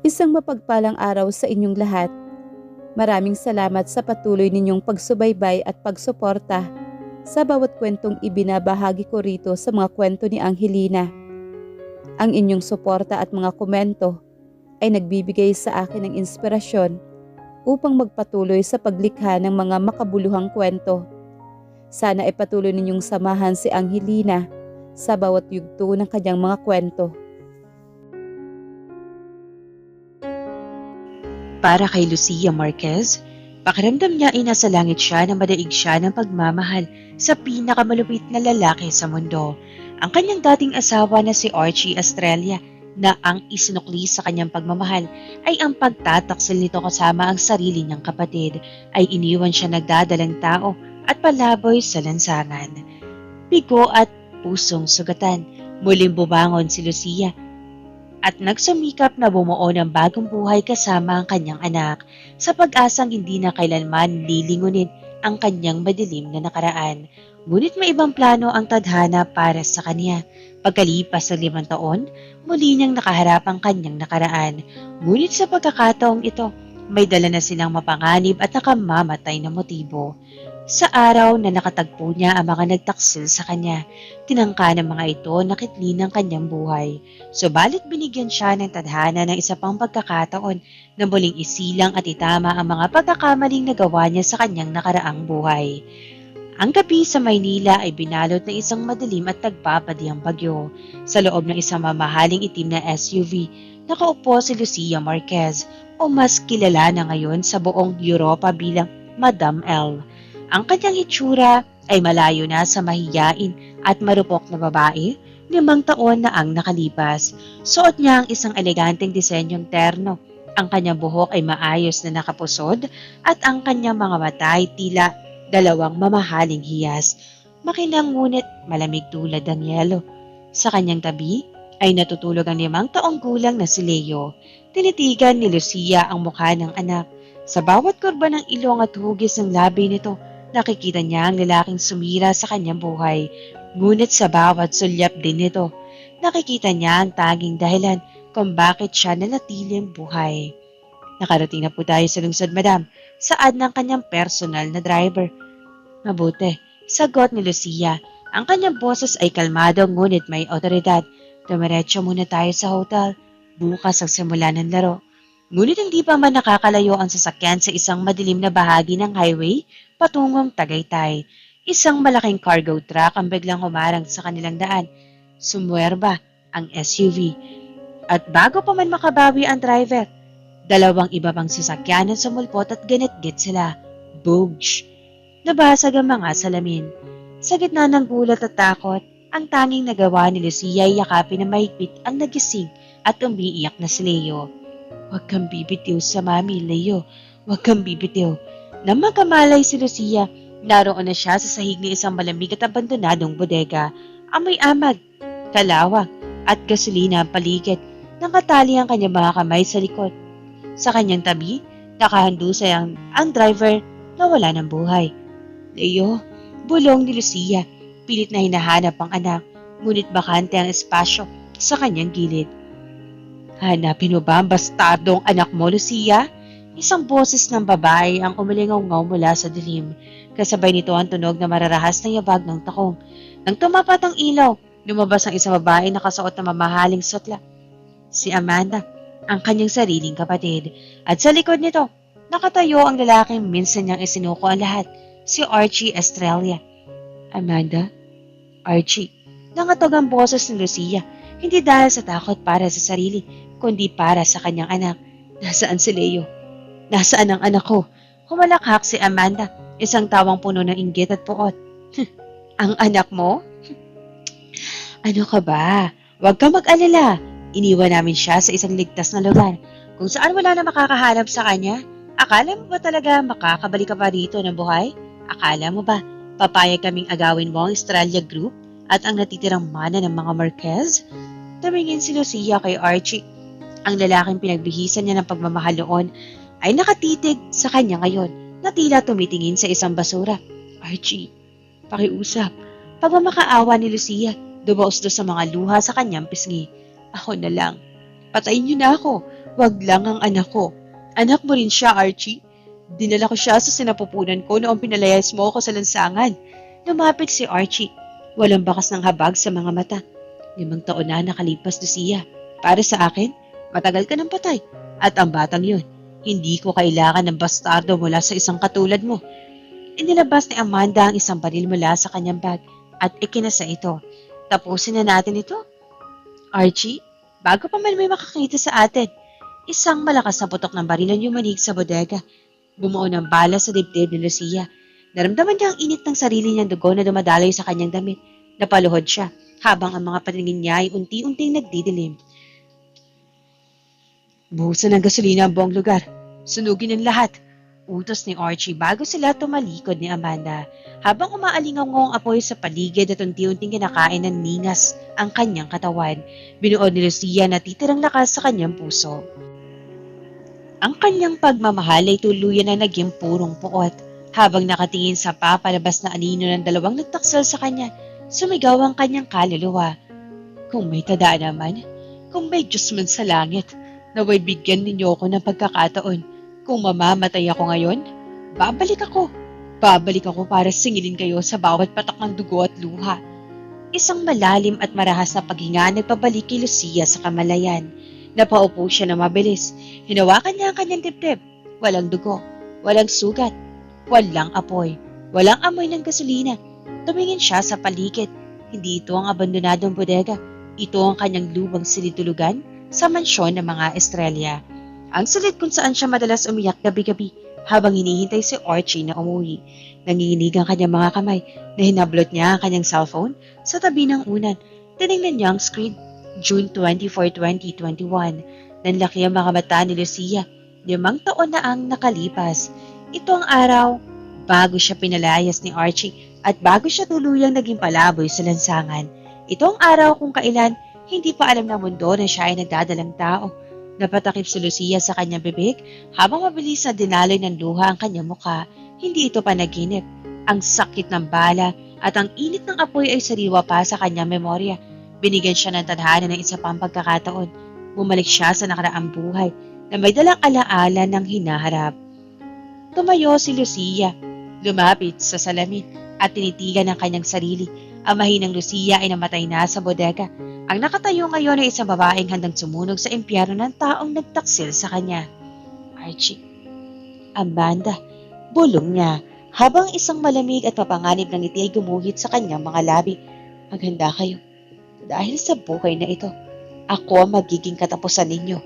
Isang mapagpalang araw sa inyong lahat. Maraming salamat sa patuloy ninyong pagsubaybay at pagsuporta sa bawat kwentong ibinabahagi ko rito sa mga kwento ni Angelina. Ang inyong suporta at mga komento ay nagbibigay sa akin ng inspirasyon upang magpatuloy sa paglikha ng mga makabuluhang kwento. Sana ay patuloy ninyong samahan si Angelina sa bawat yugto ng kanyang mga kwento. Para kay Lucia Marquez, pakiramdam niya ay nasa langit siya na madaig siya ng pagmamahal sa pinakamalupit na lalaki sa mundo. Ang kanyang dating asawa na si Archie Estrella na ang isinukli sa kanyang pagmamahal ay ang pagtataksil nito kasama ang sarili niyang kapatid ay iniwan siya nagdadalang tao at palaboy sa lansangan. Bigo at pusong sugatan, muling bumangon si Lucia at nagsumikap na bumuo ng bagong buhay kasama ang kanyang anak sa pag-asang hindi na kailanman lilingunin ang kanyang madilim na nakaraan. Ngunit may ibang plano ang tadhana para sa kanya. Pagkalipas ng 5 taon, muli niyang nakaharap ang kanyang nakaraan. Ngunit sa pagkakataong ito, may dala na silang mapanganib at nakamamatay na motibo. Sa araw na nakatagpo niya ang mga nagtaksil sa kanya, tinangka ng mga ito na kitlin ang kanyang buhay. Subalit binigyan siya ng tadhana ng isa pang pagkakataon na muling isilang at itama ang mga pagkakamaling nagawa niya sa kanyang nakaraang buhay. Ang gabi sa Maynila ay binalot ng isang madilim at nagpapadihang bagyo. Sa loob ng isang mamahaling itim na SUV, nakaupo si Lucia Marquez o mas kilala na ngayon sa buong Europa bilang Madam L. Ang kanyang itsura ay malayo na sa mahiyain at marupok na babae, 5 taon na ang nakalipas. Suot niya ang isang eleganteng disenyong terno. Ang kanyang buhok ay maayos na nakapusod at ang kanyang mga mata ay tila 2 mamahaling hiyas. Makinang ngunit malamig tulad ng yelo. Sa kanyang tabi ay natutulog ang 5 taong gulang na si Leo. Tinitigan ni Lucia ang mukha ng anak. Sa bawat kurba ng ilong at hugis ng labi nito, nakikita niya ang lalaking sumira sa kanyang buhay. Ngunit sa bawat sulyap din nito, nakikita niya ang tanging dahilan kung bakit siya nanatiling buhay. Nakarating na po tayo sa lungsod, madam. Saan ng kanyang personal na driver? Mabuti, sagot ni Lucia. Ang kanyang boses ay kalmado ngunit may otoridad. Dumiretso muna tayo sa hotel. Bukas ang simula ng laro. Ngunit hindi pa man nakakalayo ang sasakyan sa isang madilim na bahagi ng highway patungong Tagaytay. Isang malaking cargo truck ang biglang humarang sa kanilang daan. Sumuwerba ang SUV. At bago pa man makabawi ang driver, 2 iba pang sasakyan ang sumulpot at ganit-git sila. Boosh! Nabasag ang mga salamin. Sa gitna ng gulat at takot, ang tanging nagawa ni Lucia ay yakapin na mahigpit ang nagising at umiiyak na si Leo. Huwag kang bibitiw sa mami, Leo. Huwag kang bibitiw. Nang magkamalay si Lucia, naroon na siya sa sahig ng isang malamig at abandonadong bodega. Amoy amag, kalawang at gasolina ang paligid. Nakatali ang kanyang mga kamay sa likod. Sa kanyang tabi, nakahandusay ang driver na wala ng buhay. Leo, bulong ni Lucia. Pilit na hinahanap ang anak, ngunit bakante ang espasyo sa kanyang gilid. Hanapin mo ba ang bastardong anak mo, Lucia? Isang boses ng babae ang umalingaw-ngaw mula sa dilim. Kasabay nito ang tunog na mararahas ng yabag ng takong. Nang tumapat ang ilaw, lumabas ang isang babae na nakasuot na mamahaling sutla. Si Amanda, ang kanyang sariling kapatid. At sa likod nito, nakatayo ang lalaking minsan niyang isinuko ang lahat, si Archie Estrella. Amanda? Archie. Nangatog ang boses ni Lucia, hindi dahil sa takot para sa sarili, kundi para sa kanyang anak. Nasaan si Leo? Nasaan ang anak ko? Humalakhak si Amanda, isang tawang puno ng inggit at puot. Ang anak mo? Ano ka ba? Huwag kang mag-alala. Iniwan namin siya sa isang ligtas na lugar kung saan wala na makakahanap sa kanya. Akala mo ba talaga makakabalik ka pa rito ng buhay? Akala mo ba papayag kaming agawin mo ang Estrella Group at ang natitirang mana ng mga Marquez? Tumingin si Lucia kay Archie. Ang lalaking pinagbihisan niya ng pagmamahal noon ay nakatitig sa kanya ngayon na tila tumitingin sa isang basura. Archie, pakiusap. Pagmamakaawa ni Lucia, dumaos do sa mga luha sa kanyang pisngi. Ako na lang. Patayin niyo na ako. Wag lang ang anak ko. Anak mo rin siya, Archie. Dinala ko siya sa sinapupunan ko noong pinalayas mo ako sa lansangan. Lumapit si Archie. Walang bakas ng habag sa mga mata. 5 taon na nakalipas, Lucia. Para sa akin, matagal ka ng patay. At ang batang yun, hindi ko kailangan ng bastardo mula sa isang katulad mo. Inilabas ni Amanda ang isang baril mula sa kanyang bag at ikinasa ito. Tapusin na natin ito. Archie, bago pa man may makakita sa atin, isang malakas na putok ng baril ang yumanig sa bodega. Bumuo ng bala sa dibdib ni Lucia. Naramdaman niya ang init ng sarili niyang dugo na dumadaloy sa kanyang damit. Napaluhod siya habang ang mga patingin niya ay unti-unting nagdidilim. Buhusan ng gasolina ang buong lugar. Sunugin ang lahat. Utos ni Archie bago sila tumalikod ni Amanda. Habang umaalingaw ang apoy sa paligid at unti-unting kinakain ng ningas ang kanyang katawan, binuod ni Lucia na titirang lakas sa kanyang puso. Ang kanyang pagmamahal ay tuluyan na naging purong puot. Habang nakatingin sa papalabas na anino ng 2 nagtaksel sa kanya, sumigaw ang kanyang kaluluwa. Kung may tadaan naman, kung may Diyos man sa langit, naway bigyan ninyo ako ng pagkakataon. Kung mamamatay ako ngayon, babalik ako. Babalik ako para singilin kayo sa bawat patak ng dugo at luha. Isang malalim at marahas na paghinga nagpabalik kay Lucia sa kamalayan. Napaupo siya na mabilis. Hinawakan niya ang kanyang dibdib. Walang dugo, walang sugat, walang apoy, walang amoy ng gasolina. Tumingin siya sa paligid. Hindi ito ang abandonadong bodega. Ito ang kanyang lubang silid-tulugan sa mansyon ng mga Estrella. Ang silid kung saan siya madalas umiyak gabi-gabi habang hinihintay si Archie na umuwi. Nanginginig ang kanyang mga kamay na hinablot niya ang kanyang cellphone sa tabi ng unan. Tinignan niya ang screen. June 24, 2021. Nanlaki ang mga mata ni Lucia. 5 taon na ang nakalipas. Ito ang araw bago siya pinalayas ni Archie at bago siya tuluyang naging palaboy sa lansangan. Ito ang araw kung kailan hindi pa alam ng mundo na siya ay nagdadalang tao. Napatakip si Lucia sa kanyang bibig habang mabilis na dinaloy ng luha ang kanyang mukha. Hindi ito panaginip. Ang sakit ng bala at ang init ng apoy ay sariwa pa sa kanyang memorya. Binigyan siya ng tadhana ng isa pang pagkakataon. Bumalik siya sa nakaraang buhay na may dalang alaala ng hinaharap. Tumayo si Lucia. Lumapit sa salamin at tinitigan ang kanyang sarili. Ang mahinang Lucia ay namatay na sa bodega. Ang nakatayo ngayon ay isang babaeng handang sumunog sa impyerno ng taong nagtaksil sa kanya. Archie. Amanda. Bulong niya habang isang malamig at mapanganib ng ngiti ay gumuhit sa kanyang mga labi. Maghanda kayo. Dahil sa buhay na ito, ako ang magiging katapusan ninyo.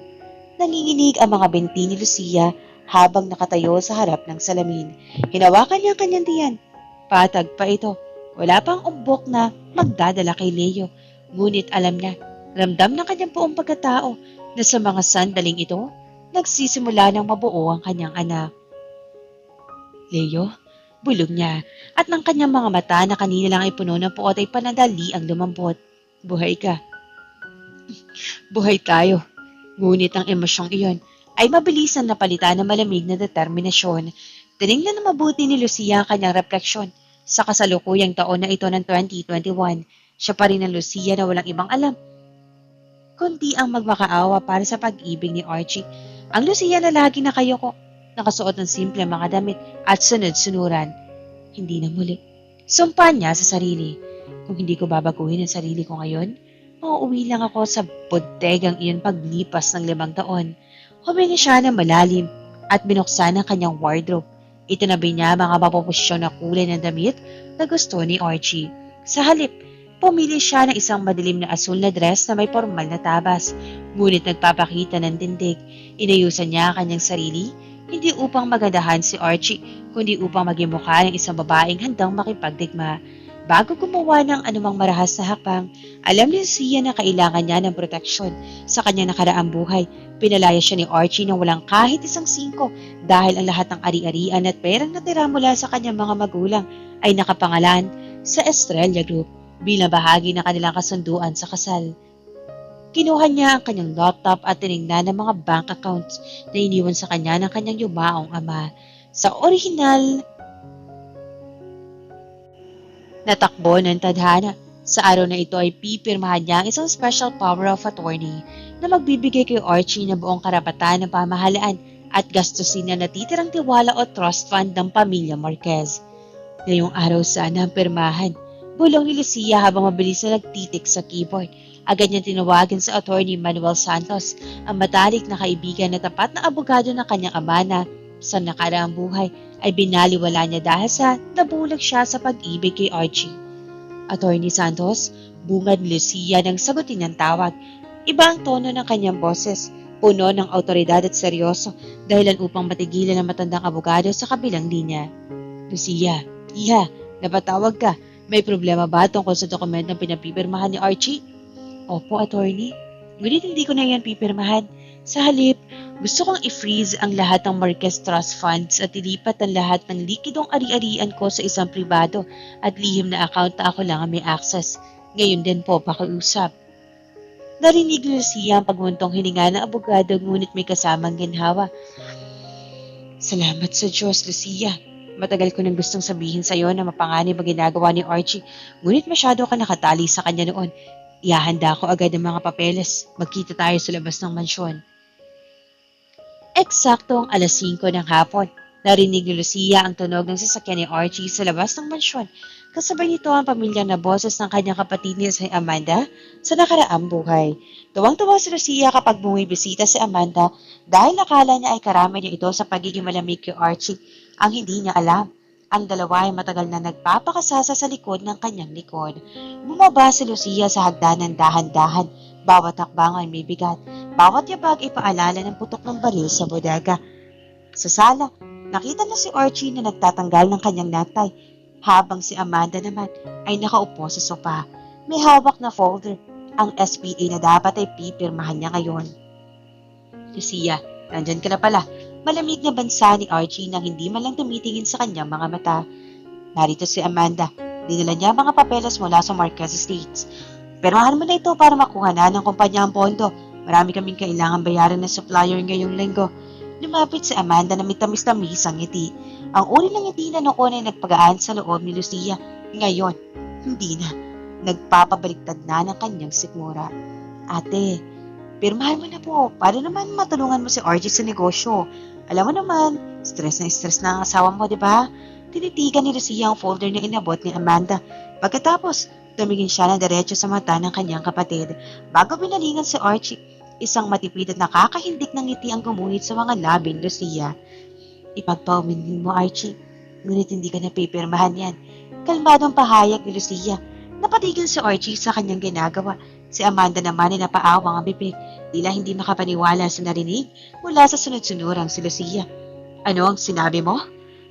Nanginginig ang mga binti ni Lucia habang nakatayo sa harap ng salamin. Hinawakan niya ang kanyang tiyan. Patag pa ito. Wala pang umbok na magdadala kay Leo. Ngunit alam niya, ramdam ng kanyang buong pagkatao na sa mga sandaling ito, nagsisimula ng mabuo ang kanyang anak. Leo, bulong niya, at ng kanyang mga mata na kanina lang ay puno ng puot ay panadali ang lumambot. Buhay ka. Buhay tayo. Ngunit ang emosyong iyon ay mabilisan na palitan ng malamig na determinasyon. Tinignan na mabuti ni Lucia ang kanyang refleksyon. Sa kasalukuyang taon na ito ng 2021, siya pa rin ang Lucia na walang ibang alam, kundi ang magmakaawa para sa pag-ibig ni Archie. Ang Lucia na lagi nakayoko, nakasuot ng simple mga damit at sunod-sunuran. Hindi na muli. Sumpa niya sa sarili. Kung hindi ko babaguhin ang sarili ko ngayon, mauuwi lang ako sa bodegang iyon paglipas ng 5 taon. Humingi siya ng malalim at binuksan ang kanyang wardrobe. Itinabi niya mga mapoposisyon na kulay ng damit na gusto ni Archie. Sa halip, pumili siya ng isang madilim na asul na dress na may formal na tabas. Ngunit nagpapakita ng tindig. Inayusan niya ang kanyang sarili, hindi upang magandahan si Archie, kundi upang maging mukha ng isang babaeng handang makipagdigma. Bago gumawa ng anumang marahas na hakbang, alam ni Lucia na kailangan niya ng proteksyon sa kanyang nakaraang buhay. Pinalaya siya ni Archie nang walang kahit isang singko dahil ang lahat ng ari-arian at perang natira mula sa kanyang mga magulang ay nakapangalan sa Estrella Group bilang bahagi ng kanilang kasunduan sa kasal. Kinuha niya ang kanyang laptop at tinignan ng mga bank accounts na iniwan sa kanya ng kanyang yumaong ama. Sa orihinal natakbo ng tadhana. Sa araw na ito ay pipirmahan niya ang isang special power of attorney. na magbibigay kay Archie ng buong karapatan ng pamahalaan at gastusin na natitirang tiwala o trust fund ng pamilya Marquez. Ngayong araw sana ang pirmahan. Bulong ni Lucia habang mabilis na nagtitik sa keyboard. Agad niyang tinawagan sa attorney Manuel Santos, ang matalik na kaibigan na tapat na abogado ng kanyang ama na sa nakaraang buhay ay binaliwala niya dahil sa nabulag siya sa pag-ibig kay Archie. Attorney Santos, bungad ni Lucia nang sagutin ang tawag. Iba ang tono ng kanyang boses, puno ng autoridad at seryoso, dahilan upang matigilan ang matandang abogado sa kabilang linya. Lucia, iha, napatawag ka. May problema ba tungkol sa dokumentong pinapipirmahan ni Archie? Opo, attorney. Ngunit hindi ko na yan pipirmahan. Sa halip, gusto kong i-freeze ang lahat ng Marquez Trust Funds at ilipat ang lahat ng likidong ari-arian ko sa isang pribado at lihim na account na ako lang ang may access. Ngayon din po pakiusap. Narinig ni Lucia ang pagmuntong hininga ng abogado ngunit may kasamang ginhawa. Salamat sa Diyos, Lucia. Matagal ko nang gustong sabihin sa iyo na mapanganib ang ginagawa ni Archie, ngunit masyado ka nakatali sa kanya noon. Ihahanda ko agad ang mga papeles. Magkita tayo sa labas ng mansyon. Eksaktong alas 5 ng hapon, narinig ni Lucia ang tunog ng sasakyan ni Archie sa labas ng mansyon. Kasabay nito ang pamilyang na boses ng kanyang kapatid ni Amanda sa nakaraang buhay. Tuwang-tuwa si Lucia kapag bumibisita si Amanda dahil nakala niya ay karamay niya ito sa pagiging malamig kay Archie. Ang hindi niya alam, ang dalawa ay matagal na nagpapakasasa sa likod ng kanyang likod. Bumaba si Lucia sa hagdanan dahan-dahan. Bawat hakbang ay may bigat. Bawat yabag ay paalala ng putok ng baril sa bodega. Sa sala, nakita na si Archie na nagtatanggal ng kanyang natay, habang si Amanda naman ay nakaupo sa sopa. May hawak na folder, ang SPA na dapat ay pipirmahan niya ngayon. Lucia, nandyan ka na pala. Malamig na bansa ni Archie nang hindi man lang tumitingin sa kanyang mga mata. Narito si Amanda. Dinala niya mga papeles mula sa Marquez Estates. Pirmahan mo na ito para makuha na ng kumpanya ang pondo. Marami kaming kailangan bayaran na supplier ngayong linggo. Lumapit si Amanda na may tamis-tamis ang ngiti. Ang uri ng ngiti na noon ay nagpagaan sa loob ni Lucia. Ngayon, hindi na. Nagpapabaliktad na ng kanyang sikmura. Ate, pirmahan mo na po para naman matulungan mo si Archie sa negosyo. Alam mo naman, stress na ang asawa mo, di ba? Tinitigan ni Lucia ang folder na inabot ni Amanda. Pagkatapos, tumingin siya ng diretso sa mata ng kanyang kapatid. Bago binalingan si Archie, isang matipid at nakakahindik ng ngiti ang gumuhit sa mga labi ni Lucia. Ipagpauminhin mo, Archie. Ngunit hindi ka napipirmahan yan. Kalmadong pahayag ni Lucia. Napatigil si Archie sa kanyang ginagawa. Si Amanda naman ay napaawang ang bibig. Tila hindi makapaniwala sa narinig mula sa sunod-sunurang si Lucia. Ano ang sinabi mo?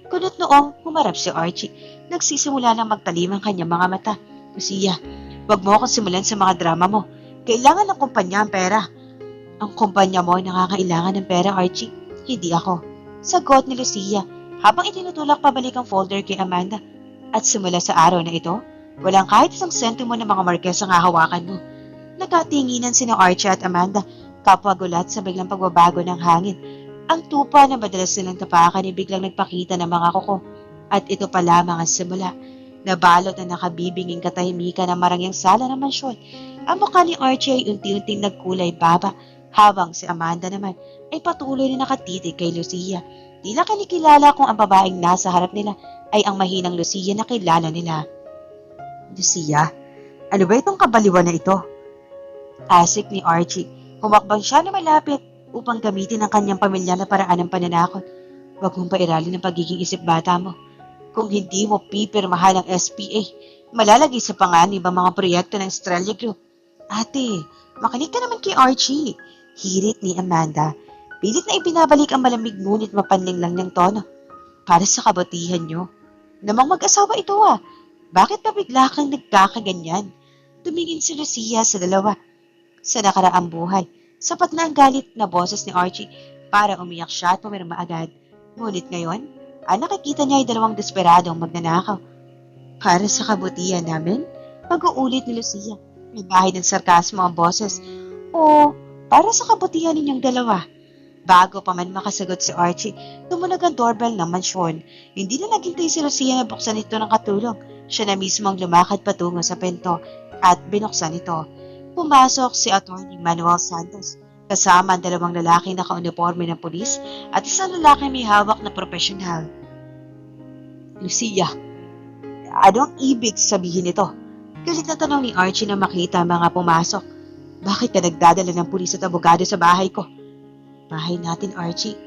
Kunot noong humarap si Archie. Nagsisimula ng magtalim ang kanyang mga mata. Lucia, wag mo akong simulan sa mga drama mo. Kailangan ng kumpanya ang pera. Ang kumpanya mo ay nakakailangan ng pera, Archie. Hindi ako. Sagot ni Lucia habang itinutulak pabalik ang folder kay Amanda. At simula sa araw na ito, walang kahit isang sentimo ng mga Marquez ang hahawakan mo. Nagkatinginan sina Archie at Amanda, kapwa gulat sa biglang pagbabago ng hangin. Ang tupa na madalas nilang tapakan ay biglang nagpakita ng mga kuko. At ito pa lamang ang simula. Nabalot na nakabibinging katahimikan ng marangyang sala ng mansyon. Ang mukha ni Archie ay unti-unting nagkulay baba, habang si Amanda naman ay patuloy na nakatitig kay Lucia. Tila kinikilala kung ang babaeng nasa harap nila ay ang mahinang Lucia na kilala nila. Lucia, ano ba itong kabaliwan na ito? Asik ni Archie. Humakbang siya na malapit upang gamitin ang kanyang pamilya na paraan ng pananakot. Huwag mong pairalin ang pagiging isip bata mo. Kung hindi mo pipirmahan ang SPA, malalagay sa panganib ang mga proyekto ng Estrella Group. Ate, makinig ka naman kay Archie. Hirit ni Amanda. Pilit na ibinabalik ang malamig ngunit mapanling lang niyang tono. Para sa kabutihan niyo. Namang mag-asawa ito ah. Bakit pa bigla kang nagkakaganyan? Tumingin si Lucia sa dalawa. Sa nakaraang buhay, sapat na ang galit na boses ni Archie para umiyak siya at pumirma agad. Ngunit ngayon, ang nakikita niya ay dalawang desperadong magnanakaw. Para sa kabutihan namin, pag-uulit ni Lucia. May bahid ng sarkasmo ang boses. O, para sa kabutihan ninyong dalawa. Bago pa man makasagot si Archie, tumunog ang doorbell ng mansyon. Hindi na naghintay si Lucia na buksan ito ng katulong. Siya na mismo ang lumakad patungo sa pinto at binuksan ito. pumasok si Atty. Manuel Santos kasama ang dalawang lalaki na naka-uniforme ng pulis at isang lalaki may hawak na profesional. Lucia, anong ibig sabihin nito? Galit na tanong ni Archie na makita ang mga pumasok. Bakit ka nagdadala ng pulis at abogado sa bahay ko? Bahay natin, Archie.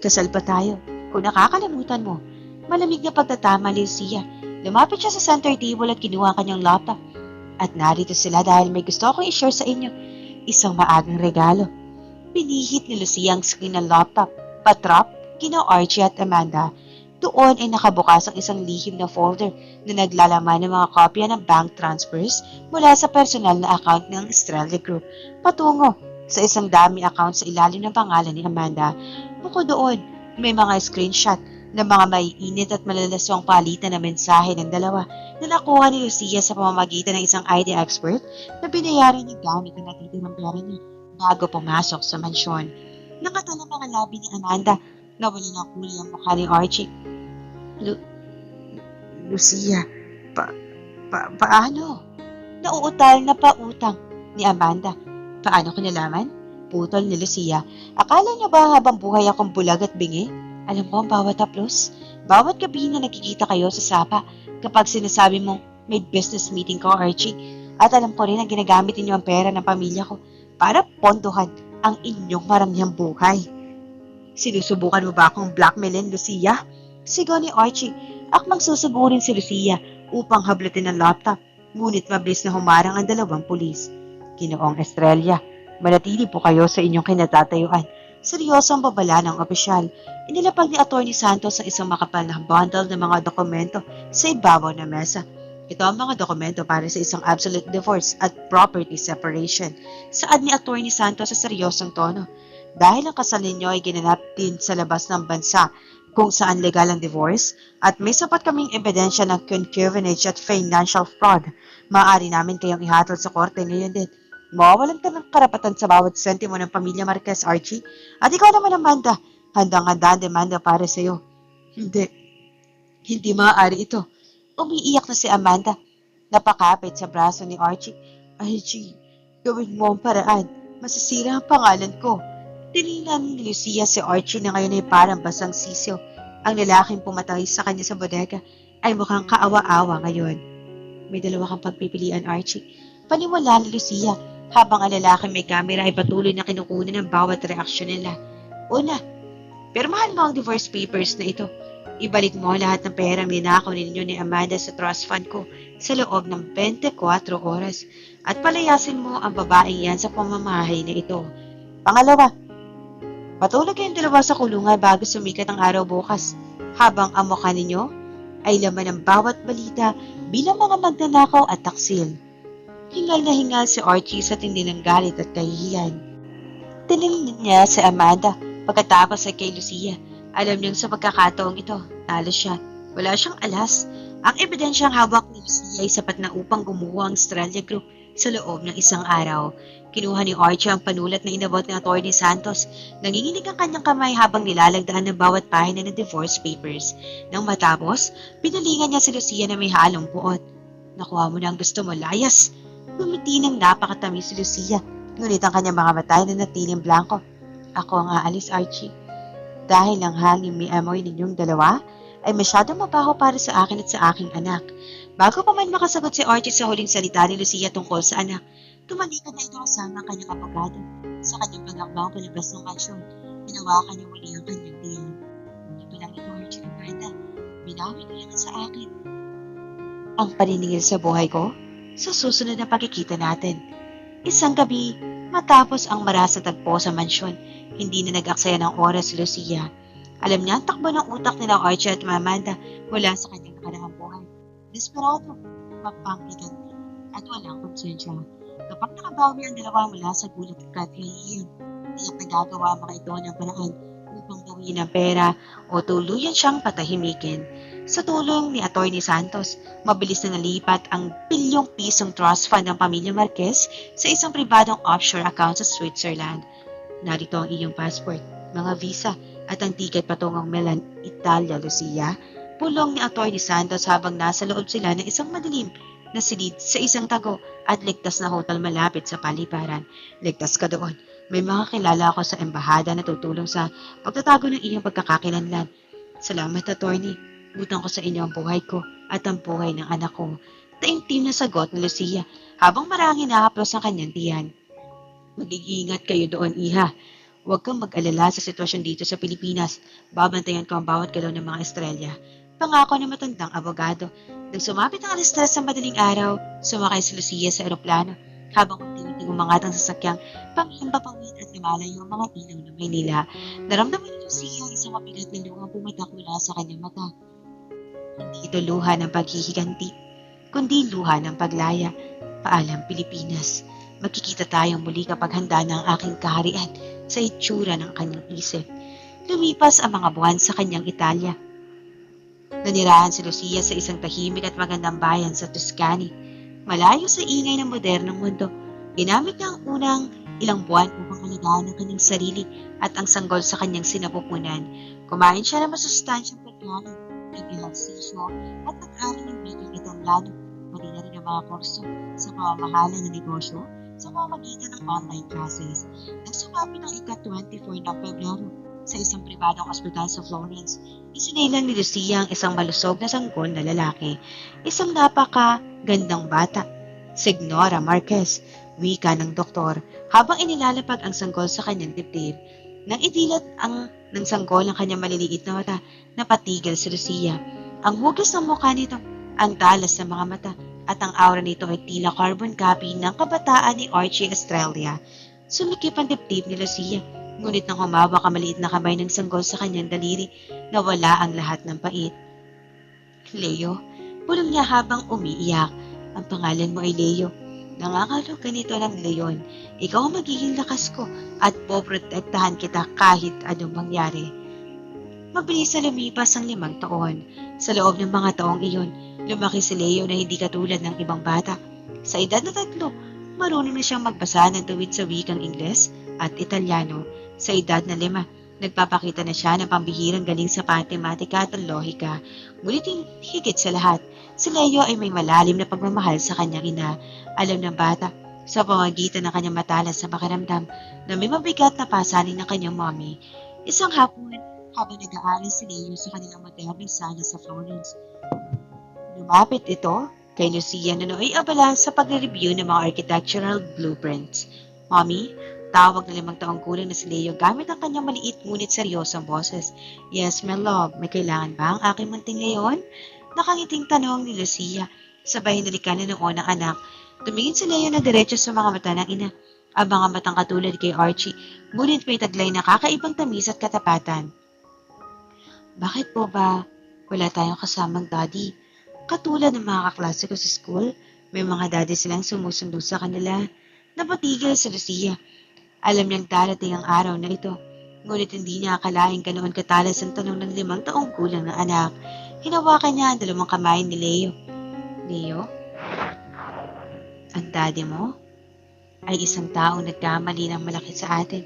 Kasal pa tayo. Kung nakakalimutan mo, malamig na pagtatama, Lucia. Lumapit siya sa center table at kinuha kanyang laptop. At narito sila dahil may gusto akong i-share sa inyo. Isang maagang regalo. Pinihit ni Lucia ang screen ng laptop. Patrap, kina Archie at Amanda. Doon ay nakabukas ang isang lihim na folder na naglalaman ng mga kopya ng bank transfers mula sa personal na account ng Estrella Group patungo sa isang dami account sa ilalim ng pangalan ni Amanda. Bukod doon, may mga screenshot ng mga maiinit at malalaswang palitan na mensahe ng dalawa na nakuha ni Lucia sa pamamagitan ng isang ID expert na binayaran niya gamit ang natitirang pera niya bago pumasok sa mansyon. Nakatala mga labi ni Amanda na wala ng kulay ang mukha ni Archie. Lucia, paano? Nauutal na pautang ni Amanda. Paano ko nalaman? Putol ni Lucia. Akala niya ba habang buhay akong bulag at bingi? Alam mo ang bawat haplos? Bawat gabi na nakikita kayo sa sapa kapag sinasabi mong may business meeting ko, Archie. At alam ko rin na ginagamit ninyo ang pera ng pamilya ko para pondohan ang inyong maramihang buhay. Sinusubukan mo ba akong blackmailin, Lucia? Sigaw ni Archie. Akmang susugurin si Lucia upang hablutin ang laptop. Ngunit mabilis na humarang ang dalawang pulis. Ginoong Estrella, manatili po kayo sa inyong kinatatayuan. Seryoso ang babala ng opisyal. Inilapag ni Atty. Santos sa isang makapal na bundle ng mga dokumento sa ibabaw ng mesa. Ito ang mga dokumento para sa isang absolute divorce at property separation. Saad ni Atty. Santos sa seryosong tono. Dahil ang kasal ninyo ay ginanap din sa labas ng bansa kung saan legal ang divorce at may sapat kaming ebidensya ng concubinage at financial fraud, maaari namin kayong ihatol sa korte ngayon din. Mawawalan ka ng karapatan sa bawat sentimo ng pamilya Marquez, Archie. At ikaw naman, Amanda, handang-handa ang demanda para sa iyo. Hindi maaari ito. Umiiyak na si Amanda. Napakapit sa braso ni Archie. Archie, gawin mo ang paraan. Masisira ang pangalan ko. Tinignan ni Lucia si Archie na ngayon ay parang basang sisiw. Ang lalaking pumatay sa kanya sa bodega ay mukhang kaawa-awa ngayon. May dalawa kang pagpipilian, Archie. Paniwala ni Lucia habang ang lalaki may camera ay patuloy na kinukunan ng bawat reaksyon nila. Una, pirmahan mo ang divorce papers na ito. Ibalik mo lahat ng perang ninakaw ninyo ni Amanda sa trust fund ko sa loob ng 24 oras at palayasin mo ang babaeng yan sa pamamahay na ito. Pangalawa, patulog kayong dalawa sa kulungan bago sumikat ang araw bukas habang ang mukha ninyo ay laman ng bawat balita bilang mga magnanakaw at taksil. Hingal na hingal si Archie sa tindi ng galit at kahihiyan. Tiningnan niya si Amanda pagkatapos ay kay Lucia. Alam niyang sa pagkakataong ito, talo siya. Wala siyang alas. Ang ebidensyang hawak ni Lucia ay sapat na upang gumuha ang Estrella Group sa loob ng isang araw. Kinuha ni Archie ang panulat na inabot ng Atty. Santos. Nanginginig ang kanyang kamay habang nilalagdaan ng bawat pahina ng divorce papers. Nang matapos, pinalingan niya si Lucia na may halong puot. Nakuha mo na ang gusto mo, layas. Ngumiti ng napakatamis si Lucia, ngunit ang kanyang mga mata na natiling blanco. Ako ang aalis, Archie. Dahil ang hangin may amoy ninyong dalawa ay masyadong mabaho para sa akin at sa aking anak. Bago pa man makasagot si Archie sa huling salita ni Lucia tungkol sa anak, tumalikod na ito kasama ang kanyang abogado sa kanyang pag-akbang palabas ng mansyon. Hinawakan niya muli ang kanyang tiyan. Hindi pa lang ito, Archie Amanda. Binawi ko yan sa akin. Ang paniningil sa buhay ko? Sa susunod na pagkikita natin. Isang gabi, matapos ang maras na tagpo sa mansyon, hindi na nag-aksaya ng oras si Lucia. Alam niya ang takbo ng utak nila Archie at Amanda mula sa kanyang nakaraang buhay. Desperado, mapanggigan, at walang konsensya. Kapag nakabawi ang dalawa mula sa gulat at kahihiyan, tiyak na gagawa mga ito ng paraan upang gawin ang pera o tuluyan siyang patahimikin. Sa tulong ni Atty. Santos, mabilis na nalipat ang bilyong pisong trust fund ng pamilya Marquez sa isang pribadong offshore account sa Switzerland. Narito ang iyong passport, mga visa at ang tiket patungong Milan, Italia, Lucia. Pulong ni Atty. Santos habang nasa loob sila ng isang madilim na silid sa isang tago at ligtas na hotel malapit sa paliparan. Ligtas ka doon. May mga kilala ako sa embahada na tutulong sa pagtatago ng iyong pagkakakilanlan. Salamat, attorney. Butang ko sa inyo ang buhay ko at ang buhay ng anak ko. Taimtim na sagot ni Lucia habang marangin nakaplos ang kanyang tiyan. Mag-iingat kayo doon, iha. Huwag kang mag-alala sa sitwasyon dito sa Pilipinas. Babantayan ko ang bawat galaw ng mga estrella. Pangako ng matandang abogado. Nang sumapit ang alas 3 sa madaling araw, sumakay si Lucia sa eroplano habang unti-unting umangat ang sasakyang panghimpapawid at lumalayo ang mga ilaw ng Maynila. Naramdaman ni Lucia ang isang mabigat na luhang pumatak mula sa kanyang mata. Hindi ito luha ng paghihiganti, kundi luha ng paglaya. Paalam, Pilipinas. Magkikita tayong muli kapag handa na ang aking kaharian sa itsura ng kanyang isip. Lumipas ang mga buwan sa kanyang Italia. Nanirahan si Lucia sa isang tahimik at magandang bayan sa Tuscany. Malayo sa ingay ng modernong mundo, ginamit niya ang unang ilang buwan upang alagaan ang kanyang sarili at ang sanggol sa kanyang sinapupunan. Kumain siya ng masustansyang pagkain, nag-ehersisyo at nag-aral ng wikang Italiano, pati na rin ang mga kurso sa pamamahala ng negosyo sa pamamagitan ng online classes. Nagsumapit ng ika-24 ng Pebrero sa isang pribadong ospital sa Florence. Isinailan ni Lucia ang isang malusog na sanggol na lalaki, isang napaka-gandang bata, Signora Marquez, wika ng doktor, habang inilalapag ang sanggol sa kanyang dibdib. Nang idilat ng sanggol ang kanyang maliliit na mata, napatigil si Lucia. Ang hugis ng mukha nito, ang talas ng mga mata, at ang aura nito ay tila carbon copy ng kabataan ni Archie Estrella. Sumikip ang dibdib ni Lucia, ngunit nang humawak ang maliit na kamay ng sanggol sa kanyang daliri, nawala ang lahat ng pait. Leo, bulong niya habang umiiyak. Ang pangalan mo ay Leo. Nangangalog ganito ng leon. Ikaw ang magiging lakas ko at poprotektahan kita kahit anong mangyari. Mabilis na lumipas ang 5 taon. Sa loob ng mga taong iyon, lumaki si Leo na hindi katulad ng ibang bata. Sa edad na 3, marunong na siyang magbasa ng tuwid sa wikang Ingles at Italiano. Sa edad na 5, nagpapakita na siya ng pambihirang galing sa matematika at lohika. Ngunit higit sa lahat, si Leo ay may malalim na pagmamahal sa kanyang ina. Alam ng bata, sa pamamagitan ng kanyang matalas na pakiramdam, na may mabigat na pasanin ng kanyang mommy. Isang hapon, habang nag-aaral si Leo sa kanilang modernong sala sa Florence, lumapit ito kay Lucia na nooy abala sa pagre-review ng mga architectural blueprints. Mommy, tawag na 5 taong gulang na si Leo gamit ang kanyang maliit ngunit seryosong boses. Yes, my love, may kailangan ba ang aking munting leon? Nakangiting tanong ni Lucia. Sabay hinalikan na noon ang anak. Tumingin si Leo na diretso sa mga mata ng ina. Ang mga matang katulad kay Archie, ngunit may taglay na kakaibang tamis at katapatan. Bakit po ba wala tayong kasamang daddy? Katulad ng mga kaklase ko sa school, may mga daddy silang sumusundo sa kanila. Napatigil si Lucia. Alam niyang darating ang araw na ito, ngunit hindi niya akalaing ganoon katalas ang tanong ng 5 taong gulang na anak. Hinawakan niya ang 2 kamay ni Leo. Leo? Ang daddy mo ay isang taong nagkamali ng malaki sa atin.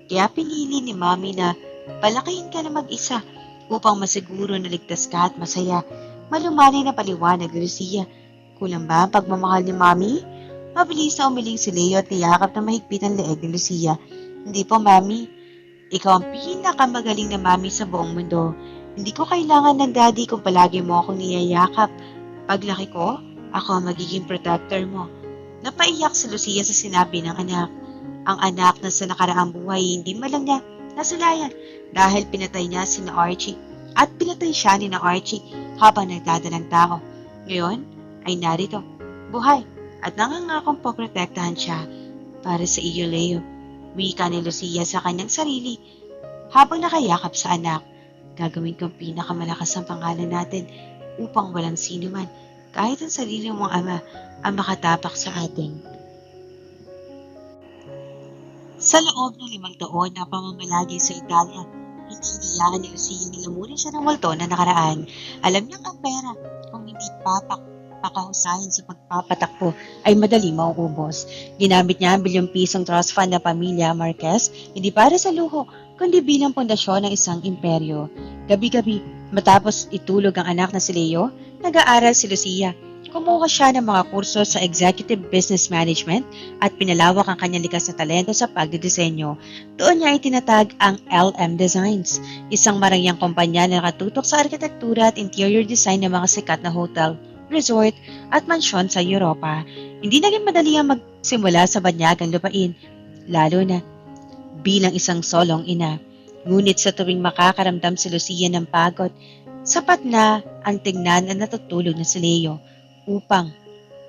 Kaya pinili ni Mommy na palakihin ka na mag-isa upang masiguro na ligtas ka at masaya. Malumanay na paliwanag ni Lucia. Kulang ba ang pagmamahal ni Mommy? Mabilis na umiling si Leo at niyakap na mahigpit ang leeg ni Lucia. Hindi po, Mommy. Ikaw ang pinakamagaling na Mommy sa buong mundo. Hindi ko kailangan ng daddy kung palagi mo akong niyayakap. Paglaki ko, ako ang magiging protector mo. Napaiyak si Lucia sa sinabi ng anak. Ang anak na sa nakaraang buhay hindi malang niya nasalayan dahil pinatay niya si Archie at pinatay siya ni Archie habang nagdadalang tao. Ngayon ay narito, buhay at nangangakong poprotektahan siya para sa iyo, Leo. Wika ni Lucia sa kanyang sarili habang nakayakap sa anak. Gagawin kong pinakamalakas ang pangalan natin upang walang sino man, kahit ang sarili mong ama, ang makatapak sa atin. Sa loob ng 5 taon na pamamalagi sa Italia, hindi inayaan ni Lucia na lamunin siya ng multo na nakaraan. Alam niyang ang pera, kung hindi pakahusahin sa pagpapatakbo, ay madali mauubos. Ginamit niya ang $1 billion trust fund ng pamilya Marquez, hindi para sa luho, kundi bilang pundasyon ng isang imperyo. Gabi-gabi, matapos itulog ang anak na si Leo, nag-aaral si Lucia. Kumuha siya ng mga kurso sa Executive Business Management at pinalawak ang kanyang likas na talento sa pagdidisenyo. Doon niya itinatag ang LM Designs, isang marangyang kumpanya na nakatutok sa arkitektura at interior design ng mga sikat na hotel, resort at mansyon sa Europa. Hindi naging madali ang magsimula sa banyagang lupain, lalo na bilang isang solong ina. Ngunit sa tuwing makakaramdam si Lucia ng pagod, sapat na ang tingnan na natutulog na si Leo upang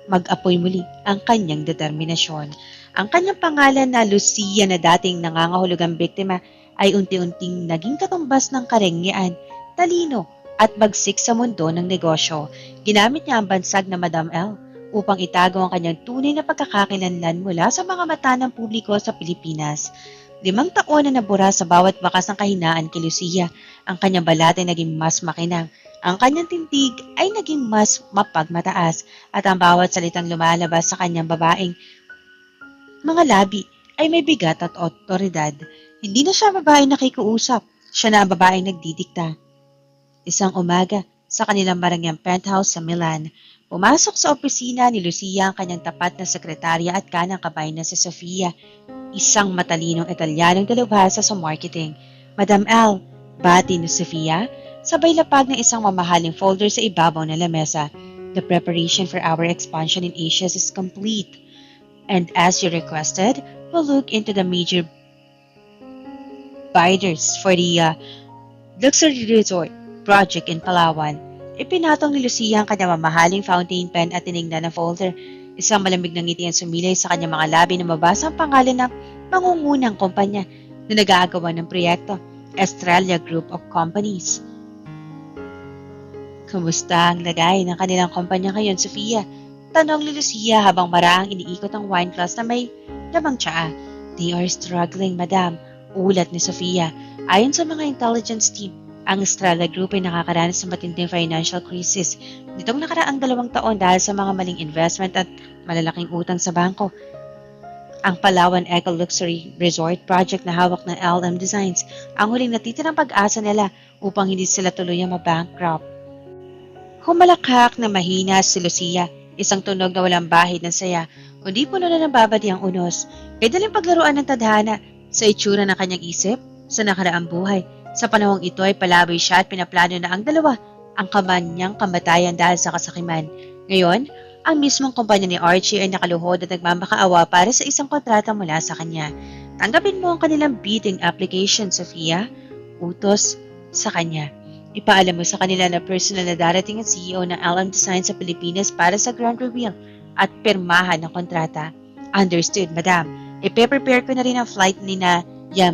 mag-apoy muli ang kanyang determinasyon. Ang kanyang pangalan na Lucia na dating nangangahulugang biktima ay unti-unting naging katumbas ng karengyaan, talino at bagsik sa mundo ng negosyo. Ginamit niya ang bansag na Madam L upang itago ang kanyang tunay na pagkakakilanlan mula sa mga mata ng publiko sa Pilipinas. 5 taon na nabura sa bawat bakas ng kahinaan kay Lucia. Ang kanyang balat ay naging mas makinang. Ang kanyang tindig ay naging mas mapagmataas at ang bawat salitang lumalabas sa kanyang babaeng mga labi ay may bigat at otoridad. Hindi na siya babaeng nakikiusap, siya na ang babaeng nagdidikta. Isang umaga, sa kanilang marangyang penthouse sa Milan, pumasok sa opisina ni Lucia ang kanyang tapat na sekretarya at kanang kamay na si Sofia, isang matalinong Italianong dalubhasa sa marketing. Madam L, bati ni Sofia, sabay lapag ng isang mamahaling folder sa ibabaw ng lamesa. The preparation for our expansion in Asia is complete. And as you requested, we'll look into the major bidders for the luxury resort project in Palawan. Ipinatong ni Lucia ang kanyang mamahaling fountain pen at tinignan ng folder. Isang malamig na ngiti ang sumilay sa kanyang mga labi na mabasa ang pangalan ng mangungunang kumpanya na nag-aagawa ng proyekto, Estrella Group of Companies. Kumusta ang lagay ng kanilang kumpanya ngayon, Sofia? Tanong ni Lucia habang maraang iniikot ang wine glass na may lamang tsaa. They are struggling, madam. Ulat ni Sofia. Ayon sa mga intelligence team, ang Estrella Group ay nakakaranas ng matinding financial crisis nitong nakaraang 2 taon dahil sa mga maling investment at malalaking utang sa bangko. Ang Palawan Eco Luxury Resort Project na hawak ng LM Designs ang huling natitirang pag-asa nila upang hindi sila tuluyang mabankrupt. Humalakhak na mahina si Lucia, isang tunog na walang bahid ng saya, kundi puno na ng babadi ang unos. Kay daling paglaruan ng tadhana sa itsura ng kanyang isip sa nakaraang buhay. Sa panahong ito ay palaboy siya at pinaplano na ang dalawa ang kamanyang kamatayan dahil sa kasakiman. Ngayon, ang mismong kumpanya ni Archie ay nakaluhod at nagmamakaawa para sa isang kontrata mula sa kanya. Tanggapin mo ang kanilang bidding application, Sofia. Utos sa kanya. Ipaalam mo sa kanila na personal na darating ang CEO ng LM Design sa Pilipinas para sa grand reveal at pirmahan ng kontrata. Understood, madam. Ipe-prepare ko na rin ang flight ni na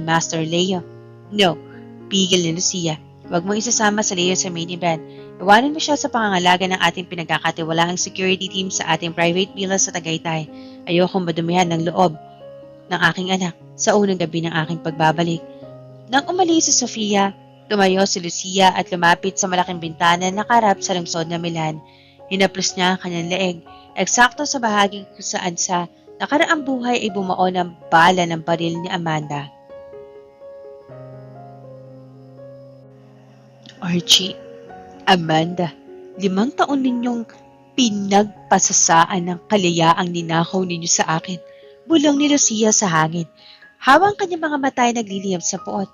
Master Leo. No, pigil ni Lucia. Huwag mo isasama sa Leo sa main event. Iwanan mo siya sa pangangalaga ng ating pinagkakatiwalaang security team sa ating private villa sa Tagaytay. Ayokong madumihan ng loob ng aking anak sa unang gabi ng aking pagbabalik. Nang umalis si Sofia, tumayo si Lucia at lumapit sa malaking bintana na nakaharap sa lungsod na Milan. Hinaplos niya ang kanyang leeg, eksakto sa bahagi kung saan sa nakaraang buhay ay bumao ng bala ng baril ni Amanda. Archie, Amanda, 5 taon ninyong pinagpasasaan ng kalayaang ninakaw ninyo sa akin. Bulong ni Lucia sa hangin. Hawang kanyang mga mata ay nagliliyab sa puot.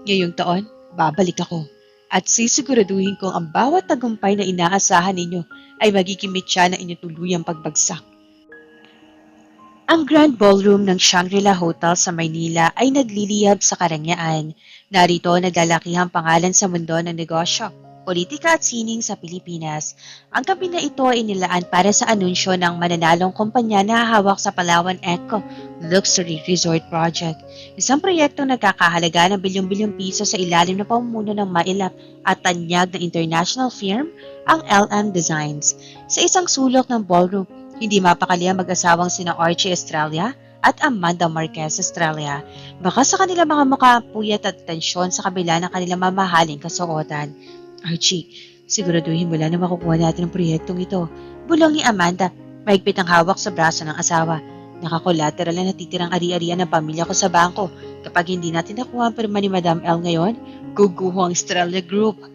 Ngayong taon, babalik ako at sisiguraduhin kong ang bawat tagumpay na inaasahan ninyo ay magigimit siya ng inyong tuluyang pagbagsak. Ang Grand Ballroom ng Shangri-La Hotel sa Maynila ay nagliliyab sa karangyaan. Narito naglalakihang pangalan sa mundo ng negosyo, politika at sining sa Pilipinas. Ang gabi na ito ay nilaan para sa anunsyo ng mananalong kumpanya na hahawak sa Palawan Eco Luxury Resort Project. Isang proyektong nagkakahalaga ng bilyong-bilyong piso sa ilalim na pamumuno ng mailap at tanyag na international firm, ang LM Designs. Sa isang sulok ng ballroom, hindi mapakali ang mag-asawang sina Archie Estrella at Amanda Marquez Estrella. Baka sa kanilang mga mukha puyat at tensyon sa kabila ng kanilang mamahaling kasuotan. Archie, siguraduhin mo lang na makukuha natin ang proyektong ito. Bulong ni Amanda, mahigpit ang hawak sa braso ng asawa. Nakakolateral na natitirang ari-arian ng pamilya ko sa bangko. Kapag hindi natin nakuha ang pirma ni Madam L ngayon, guguho ang Estrella Group.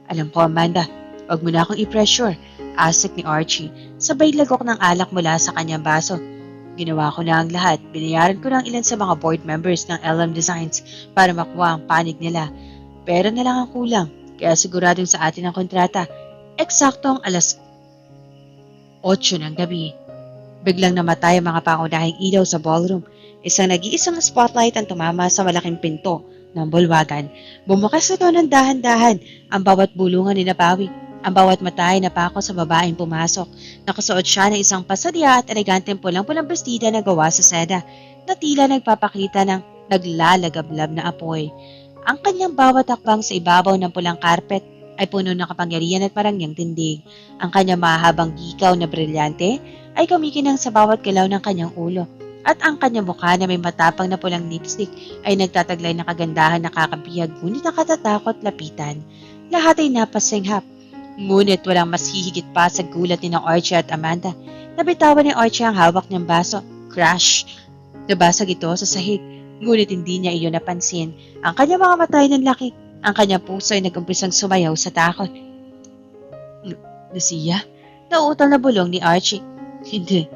Alam ko, Amanda, wag mo na akong i-pressure. Asik ni Archie, sabay lagok ng alak mula sa kanyang baso. Ginawa ko na ang lahat. Binayaran ko ng ilan sa mga board members ng LM Designs para makuha ang panig nila. Pera na lang ang kulang, kaya siguradong sa atin ang kontrata. Eksaktong alas 8 ng gabi. Biglang namatay ang mga pangunahing ilaw sa ballroom. Isang nag-iisang spotlight ang tumama sa malaking pinto ng bulwagan. Bumukas ito ng dahan-dahan ang bawat bulungan ni Napawi. Ang bawat mata ay napako sa babaeng pumasok. Nakasuot siya ng isang pasadya at eleganteng pulang-pulang bestida na gawa sa seda na tila nagpapakita ng naglalagablab na apoy. Ang kanyang bawat hakbang sa ibabaw ng pulang karpet ay puno ng kapangyarihan at parangyang tindig. Ang kanyang mahabang gikaw na brilyante ay kumikinang sa bawat galaw ng kanyang ulo. At ang kanyang mukha na may matapang na pulang lipstick ay nagtataglay ng kagandahan na kakabihag ngunit nakatatakot lapitan. Lahat ay napasinghap. Ngunit walang mas hihigit pa sa gulat ni Archie at Amanda. Nabitawan ni Archie ang hawak niyang baso. Crash! Nabasag ito sa sahig. Ngunit hindi niya iyon napansin. Ang kanyang mga mata ay nanlaki. Ang kanyang puso ay nag-umpisang sumayaw sa takot. Lucia? Nauutang na bulong ni Archie. Hindi.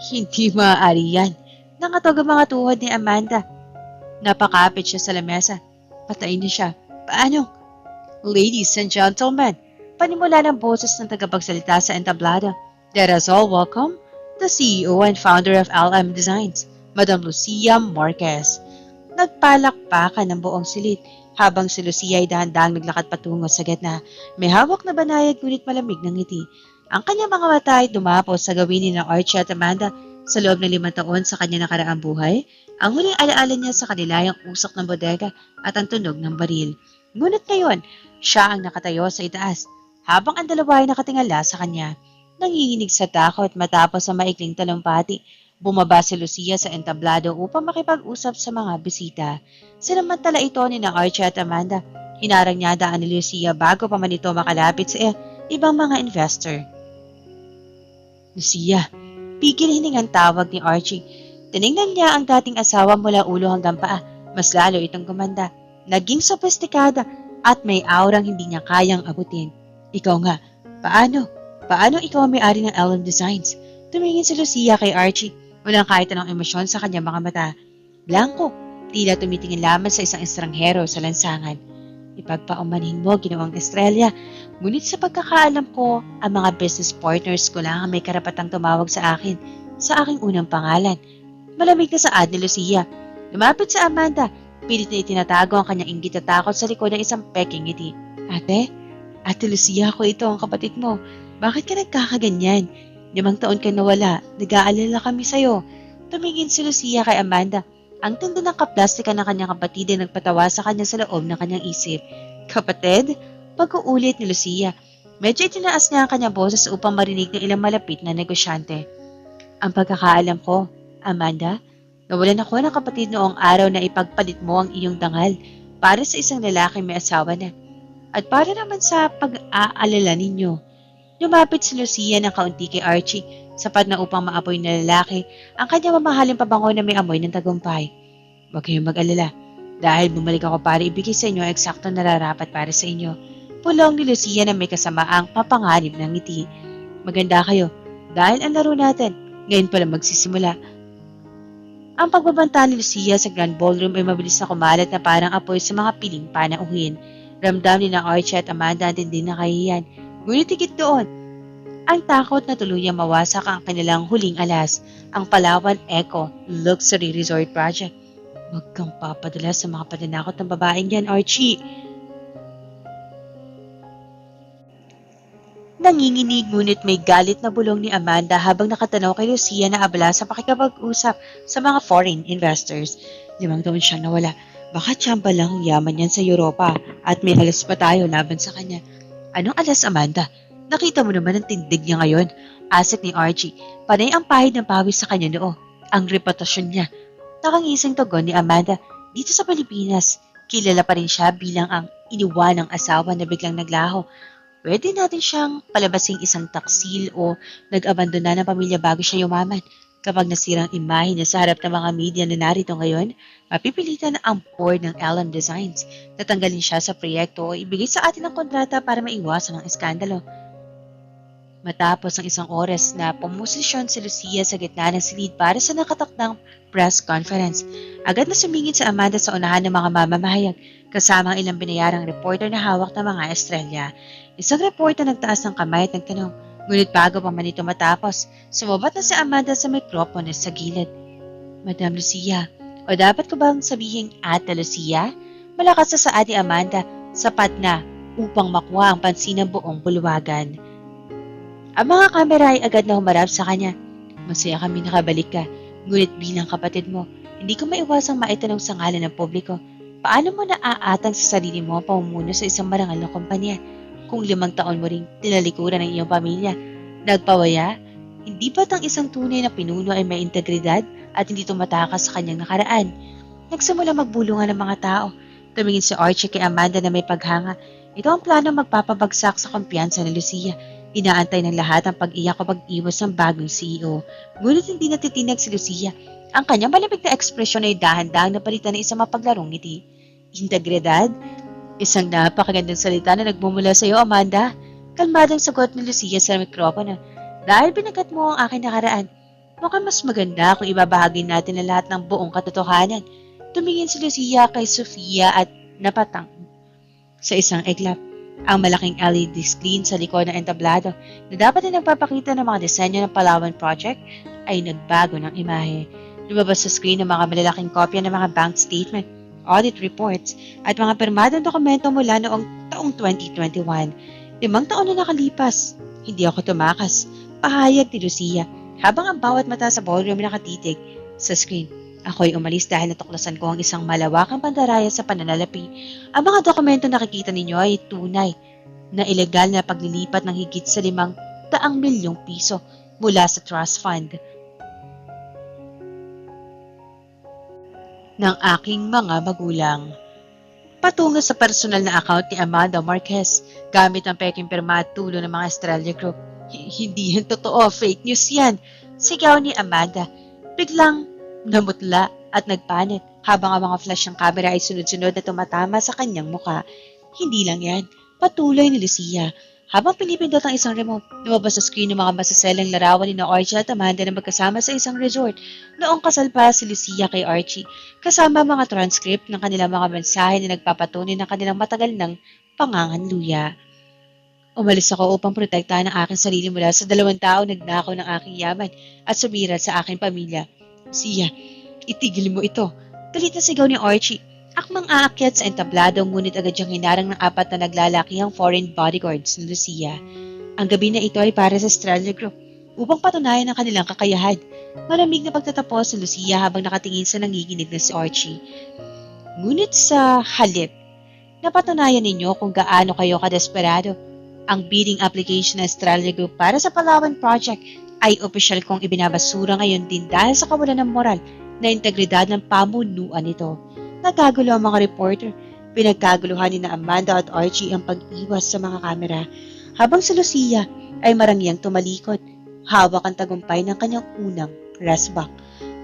Hindi maaari yan. Nangatog ang mga tuhod ni Amanda. Napakapit siya sa lamesa. Patay na siya. Paano? Ladies and gentlemen, panimula ng boses ng tagapagsalita sa entablado. Let us all welcome the CEO and founder of LM Designs, Madam Lucia Marquez. Nagpalakpakan ng buong silid habang si Lucia ay dahan-dahang naglakad patungo sa gitna. May hawak na banayad ngunit malamig ng ngiti. Ang kanyang mga mata ay dumapos sa gawin ni Archie at Amanda sa loob ng 5 taon sa kanyang nakaraang buhay. Ang huling alaala niya sa kanila ay ang usok ng bodega at ang tunog ng baril. Ngunit ngayon, siya ang nakatayo sa itaas habang ang dalawa ay nakatingala sa kanya. Nanginginig sa takot matapos sa maikling talumpati. Bumaba si Lucia sa entablado upang makipag-usap sa mga bisita. Sinamantala ito ni Archie at Amanda. Hinarang niya daan ni Lucia bago pa man ito makalapit sa ibang mga investor. Lucia, pigil hiningang tawag ni Archie. Tiningnan niya ang dating asawa mula ulo hanggang paa. Mas lalo itong gumanda. Naging sophisticada at may aurang hindi niya kayang abutin. Ikaw nga, paano? Paano ikaw ang may-ari ng LM Designs? Tumingin si Lucia kay Archie. Walang kahit anong emosyon sa kanyang mga mata. Blanco, tila tumitingin lamang sa isang estranghero sa lansangan. Ipagpaumanhin mo, Ginoong Estrella. Ngunit sa pagkakaalam ko, ang mga business partners ko lang ang may karapatang tumawag sa akin, sa aking unang pangalan. Malamig na saad ni Lucia. Lumapit sa Amanda. Pilit na itinatago ang kanyang inggit at takot sa likod ng isang peking ngiti. Ate Lucia, ako ito ang kapatid mo. Bakit ka nagkakaganyan? 5 taon ka nawala. Nag-aalala kami sa'yo. Tumingin si Lucia kay Amanda. Ang tindi ng kaplastika ng kanyang kapatid ay nagpatawa sa kanya sa loob ng kanyang isip. Kapatid? Pag-uulit ni Lucia. Medyo itinaas niya ang kanyang boses upang marinig ng ilang malapit na negosyante. Ang pagkakaalam ko, Amanda, nawalan ako ng kapatid noong araw na ipagpalit mo ang iyong dangal para sa isang lalaki may asawa na. At para naman sa pag-aalala ninyo. Lumapit si Lucia ng kaunti kay Archie, sapat na upang maapoy na lalaki ang kanyang mamahaling pabango na may amoy ng tagumpay. Huwag kayong mag-alala, dahil bumalik ako para ibigay sa inyo ang eksaktong nararapat para sa inyo. Pulong ni Lucia na may kasamaang papanganib ng ngiti. Maganda kayo, dahil ang laro natin, ngayon pala magsisimula. Ang pagbabanta ni Lucia sa Grand Ballroom ay mabilis na kumalat na parang apoy sa mga piling panauhin. Ramdam ni Archie at Amanda ang tindi na kahihiyan. Ngunit higit doon, ang takot na tuluyang mawasak ang kanilang huling alas, ang Palawan Eco Luxury Resort Project. Huwag kang papadala sa mga pananakot ng babaeng yan, Archie. Nanginginig ngunit may galit na bulong ni Amanda habang nakatanaw kay Lucia na abala sa pakikipag-usap sa mga foreign investors. 5 taon siyang nawala. Baka tiyamba lang ang yaman niyan sa Europa at may alas pa tayo laban sa kanya. Anong alas, Amanda? Nakita mo naman ang tindig niya ngayon. Asik ni Archie. Panay ang pahid ng pawis sa kanya noo. Ang reputasyon niya. Nakangising tugon ni Amanda. Dito sa Pilipinas, kilala pa rin siya bilang ang iniwanang asawa na biglang naglaho. Pwede natin siyang palabasing isang taksil o nag-abandona ng pamilya bago siya yumaman. Kapag nasirang imahe niya sa harap ng mga media na narito ngayon, mapipilitan ang board ng LM Designs. Tatanggalin siya sa proyekto o ibigay sa atin ang kontrata para maiwasan ang eskandalo. Matapos ang isang oras na pumosisyon si Lucia sa gitna ng silid para sa nakatakdang press conference, agad na sumingit si Amanda sa unahan ng mga mamamahayag kasama ang ilang binayarang reporter na hawak ng mga estrella. Isang reporter nagtaas ng kamay at nagtanong, ngunit bago pa man ito matapos, sumabat na si Amanda sa mikropono sa gilid. Madam Lucia, o dapat ko bang sabihin Ate Lucia? Malakas sa saad ni Amanda, sapat na upang makuha ang pansin ng buong bulwagan. Ang mga kamera ay agad na humarap sa kanya. Masaya kami nakabalik ka, ngunit bilang kapatid mo, hindi ko maiwasang maitanong sa ngalan ng publiko, paano mo naaatang sa sarili mo ang pamumuno sa isang marangal na kumpanya kung 5 taon mo ring tinalikuran ng iyong pamilya? Nagpawaya? Hindi ba't ang isang tunay na pinuno ay may integridad at hindi tumatakas sa kanyang nakaraan? Nagsimula magbulungan ng mga tao. Tumingin si Archie kay Amanda na may paghanga. Ito ang plano magpapabagsak sa kumpiyansa ni Lucia. Inaantay ng lahat ang pag-iyak o pag-iwas ng bagong CEO. Ngunit hindi natitinig si Lucia. Ang kanyang malamig na ekspresyon ay dahan-dahang napalitan ng isang mapaglarong ngiti. Integridad? Isang napakagandang salita na nagmumula sa iyo, Amanda. Kalmadong sagot ni Lucia sa mikropono. Dahil binagat mo ang aking nakaraan, mukhang mas maganda kung ibabahagi natin ang lahat ng buong katotohanan. Tumingin si Lucia kay Sofia at napatang sa isang iglap. Ang malaking LED screen sa likod ng entablado na dapat na nagpapakita ng mga disenyo ng Palawan Project ay nagbago ng imahe. Lumabas sa screen ng mga malalaking kopya ng mga bank statement, audit reports at mga pirmadong dokumento mula noong taong 2021. 5 taon na nakalipas. Hindi ako tumakas. Pahayag ni Lucia habang ang bawat mata sa ballroom nakatitig sa screen. Ako'y umalis dahil natuklasan ko ang isang malawakang pandaraya sa pananalapi. Ang mga dokumento nakikita ninyo ay tunay na ilegal na paglilipat ng higit sa 500 milyong piso mula sa trust fund ng aking mga magulang. Patungo sa personal na account ni Amanda Marquez gamit ang peking pirma at tulo ng mga Estrella Group. Hindi yan totoo, fake news yan. Sigaw ni Amanda. Biglang namutla at nagpanik habang ang mga flash ng camera ay sunod-sunod na tumatama sa kanyang muka. Hindi lang yan, patuloy ni Lucia. Habang pinipindot ang isang remote, lumabas sa screen ng mga masaselang larawan ni Archie at Amanda na magkasama sa isang resort. Noong kasal pa si Lucia kay Archie, kasama mga transcript ng kanilang mga mensahe na nagpapatunay ng kanilang matagal ng panganganluya. Umalis ako upang protektahan ang aking sarili mula sa 2 tao nagnakaw ng aking yaman at sumira sa aking pamilya. Lucia, itigil mo ito. Galit na sigaw ni Archie. Akmang aakyat sa entablado ngunit agad siyang hinarang ng 4 na naglalakihang foreign bodyguards ni Lucia. Ang gabi na ito ay para sa Estrella Group upang patunayan ang kanilang kakayahan. Malamig na pagtatapos ni Lucia habang nakatingin sa nanginginig na si Archie. Ngunit sa halip, napatunayan ninyo kung gaano kayo kadesperado. Ang bidding application ng Estrella Group para sa Palawan Project ay opisyal kong ibinabasura ngayon din dahil sa kawalan ng moral na integridad ng pamunuan nito. Nagkagulo ang mga reporter. Pinagkaguluhan ni na Amanda at Archie ang pag-iwas sa mga kamera habang si Lucia ay marangyang tumalikod, hawak ang tagumpay ng kanyang unang press box.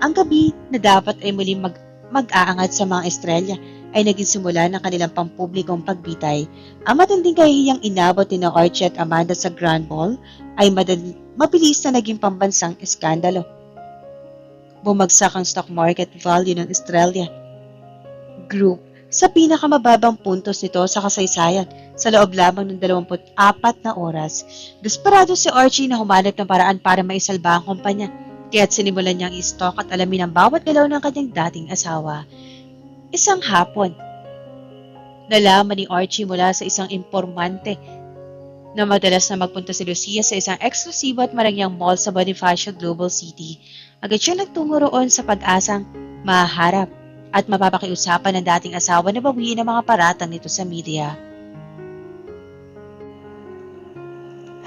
Ang gabi na dapat ay muling mag-aangat sa mga estrella ay naging simula ng kanilang pampublikong pagbitay. Ang matinding kahihiyang inabot ni Archie at Amanda sa Grand Ball ay mabilis na naging pambansang eskandalo. Bumagsak ang stock market value ng Estrella Group sa pinakamababang puntos nito sa kasaysayan sa loob lamang ng 24 na oras. Desperado si Archie na humanap ng paraan para maisalba ang kumpanya, kaya't sinimulan niyang i-stalk at alamin ang bawat galaw ng kanyang dating asawa. Isang hapon, nalaman ni Archie mula sa isang impormante na madalas na magpunta si Lucia sa isang eksklusibo at marangyang mall sa Bonifacio Global City. Agad siya nagtungo roon sa pag-asang maharap at mapapakiusapan ng dating asawa na bawiin ang mga paratang nito sa media.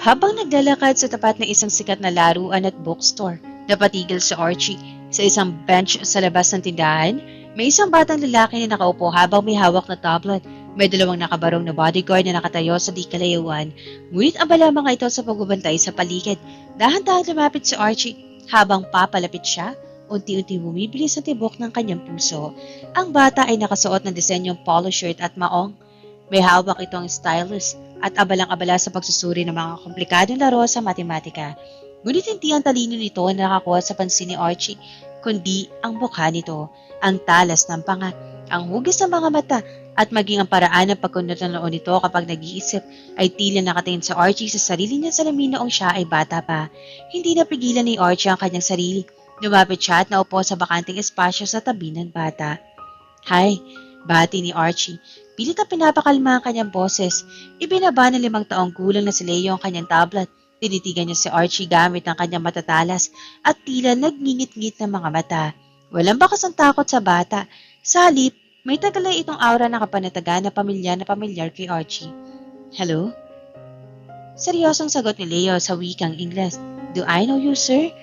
Habang naglalakad sa tapat ng isang sikat na laruan at bookstore, napatigil si Archie sa isang bench sa labas ng tindahan. May isang batang lalaki na nakaupo habang may hawak na tablet. May 2 nakabarong na bodyguard na nakatayo sa di kalayuan. Ngunit abala mga ito sa pagbabantay sa paligid. Dahan-dahan lumapit si Archie. Habang papalapit siya, unti-unti bumibilis ang tibok ng kanyang puso. Ang bata ay nakasuot ng disenyong polo shirt at maong. May hawak itong stylus at abalang-abala sa pagsusuri ng mga komplikadong laro sa matematika. Ngunit hindi ang talino nito na nakakuha sa pansin ni Archie, kundi ang mukha nito, ang talas ng panga, ang hugis ng mga mata, at maging ang paraan ng pagkunot ng noo nito kapag nag-iisip ay tila nakatingin sa Archie sa sarili niya salamin noong siya ay bata pa. Hindi napigilan ni Archie ang kanyang sarili. Lumapit siya at naupo sa bakanting espasyo sa tabi ng bata. Hi, bati ni Archie. Pilit na pinapakalma ang kanyang boses. Ibinaba ng 5 taong gulang na si Leo ang kanyang tablet. Tinitigan niya si Archie gamit ang kanyang matatalas at tila nagngingit-ngit ng mga mata. Walang bakas ang takot sa bata. Sa halip, may tagalay itong aura ng kapanatagan na pamilyar kay Archie. Hello? Seryosong sagot ni Leo sa wikang Ingles. Do I know you, sir?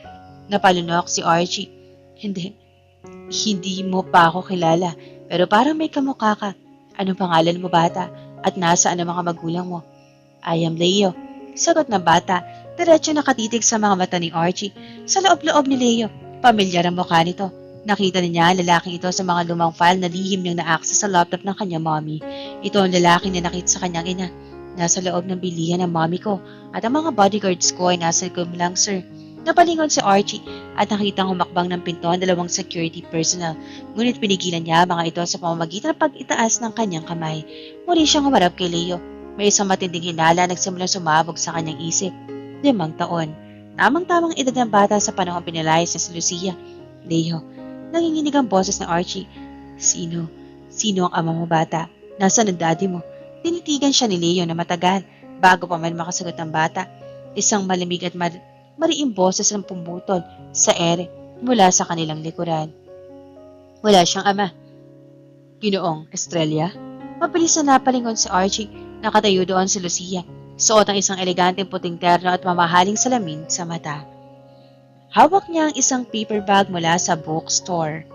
Napalunok si Archie. Hindi mo pa ako kilala, pero parang may kamukha ka. Anong pangalan mo, bata? At nasaan ang mga magulang mo? I am Leo. Sagot ng bata, diretso nakatitig sa mga mata ni Archie. Sa loob-loob ni Leo, pamilyar ang mukha nito. Nakita niya ang lalaking ito sa mga lumang file na lihim niyang na-access sa laptop ng kanyang mommy. Ito ang lalaking na nakita sa kanyang ina. Nasa loob ng bilihan ng mommy ko at ang mga bodyguards ko ay nasa likod lang, sir. Napalingon si Archie at nakitang humakbang ng pinto ang 2 security personnel. Ngunit pinigilan niya mga ito sa pamamagitan ng pag-itaas ng kanyang kamay. Muli siyang humarap kay Leo. May isang matinding hinala nagsimulang sumabog sa kanyang isip. 5 taon. Tamang-tamang edad ng bata sa panahong pinalayas niya si Lucia. Leo. Nanginginig ang boses ng Archie. Sino ang ama mo, bata? Nasaan ang daddy mo? Tinitigan siya ni Leo na matagal bago pa man makasagot ang bata. Isang malamig at mariing boses ang pumutol sa ere mula sa kanilang likuran. Wala siyang ama. Ginoong Estrella? Mabilis na napalingon si Archie. Nakatayo doon si Lucia. Suot ang isang eleganteng puting terno at mamahaling salamin sa mata. Hawak niya ang isang paper bag mula sa bookstore.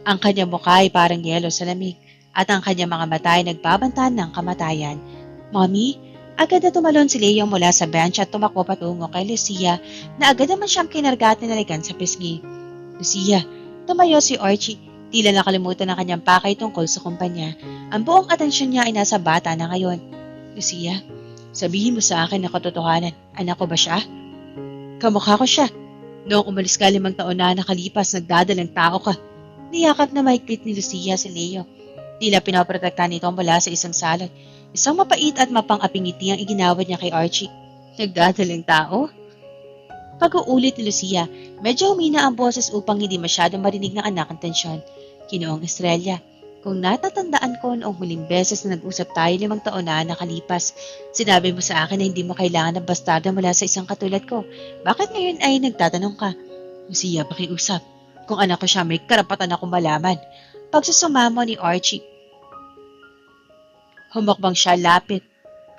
Ang kanyang mukha ay parang yelo sa lamig at ang kanyang mga mata ay nagbabantaan ng kamatayan. Mommy, agad na tumalon si Leo mula sa bench at tumakbo patungo kay Lucia na agad naman siyang kinarga at nilalikan sa pisngi. Lucia, tumayo si Archie. Tila nakalimutan ng kanyang pakay tungkol sa kumpanya. Ang buong atensyon niya ay nasa bata na ngayon. Lucia, sabihin mo sa akin na katotohanan. Anak ko ba siya? Kamukha ko siya. Noong umalis ka 5 taon na nakalipas, nagdadalang tao ka. Niyakap na mahigpit ni Lucia si Leo. Tila pinaprotektahan nito mula sa isang salot. Isang mapait at mapang-aping ngiti ang iginawad niya kay Archie. Nagdadalang tao? Pag-uulit ni Lucia, medyo humina ang boses upang hindi masyadong marinig ng anak ang tensyon. Ginoong Estrella, kung natatandaan ko noong huling beses na nag-usap tayo 5 taon na nakalipas, sinabi mo sa akin na hindi mo kailangan ng bastardo mula sa isang katulad ko. Bakit ngayon ay nagtatanong ka? Lucia, pakiusap. Kung anak ko siya, may karapatan akong malaman. Pagsusumamo ni Archie. Humakbang siya lapit.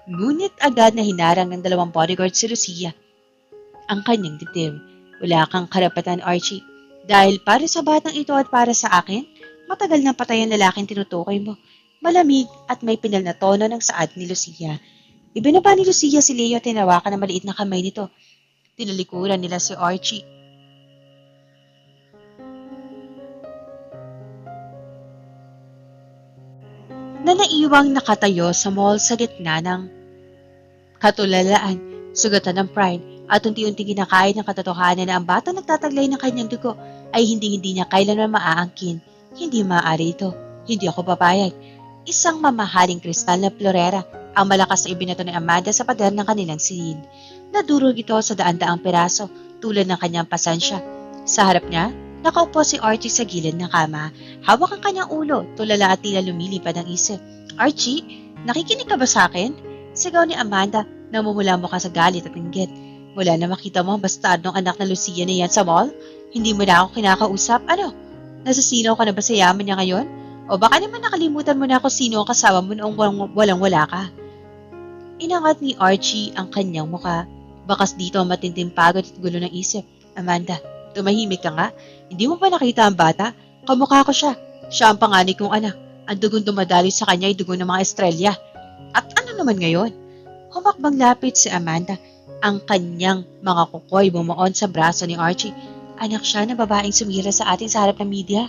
Ngunit agad na hinarang ng 2 bodyguards si Lucia. Ang kanyang dibdib. Wala kang karapatan, Archie. Dahil para sa batang ito at para sa akin, matagal nang patay ang lalaking tinutukoy mo. Malamig at may pinal na tono ng saad ni Lucia. Ibinaba ni Lucia si Leo at tinawakan ng maliit na kamay nito. Tinalikuran nila si Archie. Na naiwang nakatayo sa mall sa gitna ng katulalaan, sugatan ng pride, at unti-unting kinakain ng katotohanan na ang batang nagtataglay ng kanyang dugo ay hindi niya kailanman maaangkin. Hindi maaari ito. Hindi ako papayag. Isang mamahaling kristal na florera ang malakas na ibinato ni Amanda sa pader ng kanilang silid. Nadurog ito sa daan-daang piraso tulad ng kanyang pasensya. Sa harap niya, nakaupo si Archie sa gilid ng kama. Hawak ang kanyang ulo, tulala at tila lumilipad ang isip. Archie, nakikinig ka ba sa akin? Sigaw ni Amanda, namumula mo ka sa galit at inggit. Wala na makita mo ang bastardong anak na Lucia na yan sa mall? Hindi mo na ako kinakausap? Ano? Nasasinaw ka na ba sa yaman niya ngayon? O baka naman nakalimutan mo na ako sino ang kasama mo noong walang-wala ka? Inangat ni Archie ang kanyang muka. Bakas dito ang matinding pagod at gulo ng isip. Amanda, tumahimik ka nga. Hindi mo ba nakita ang bata? Kamukha ko siya. Siya ang panganay kong anak. Ang dugon dumadali sa kanya ay dugon ng mga Estrella. At ano naman ngayon? Humakbang lapit si Amanda. Ang kanyang mga kukoy bumuon sa braso ni Archie. Anak siya na babaeng sumira sa atin sa harap ng media.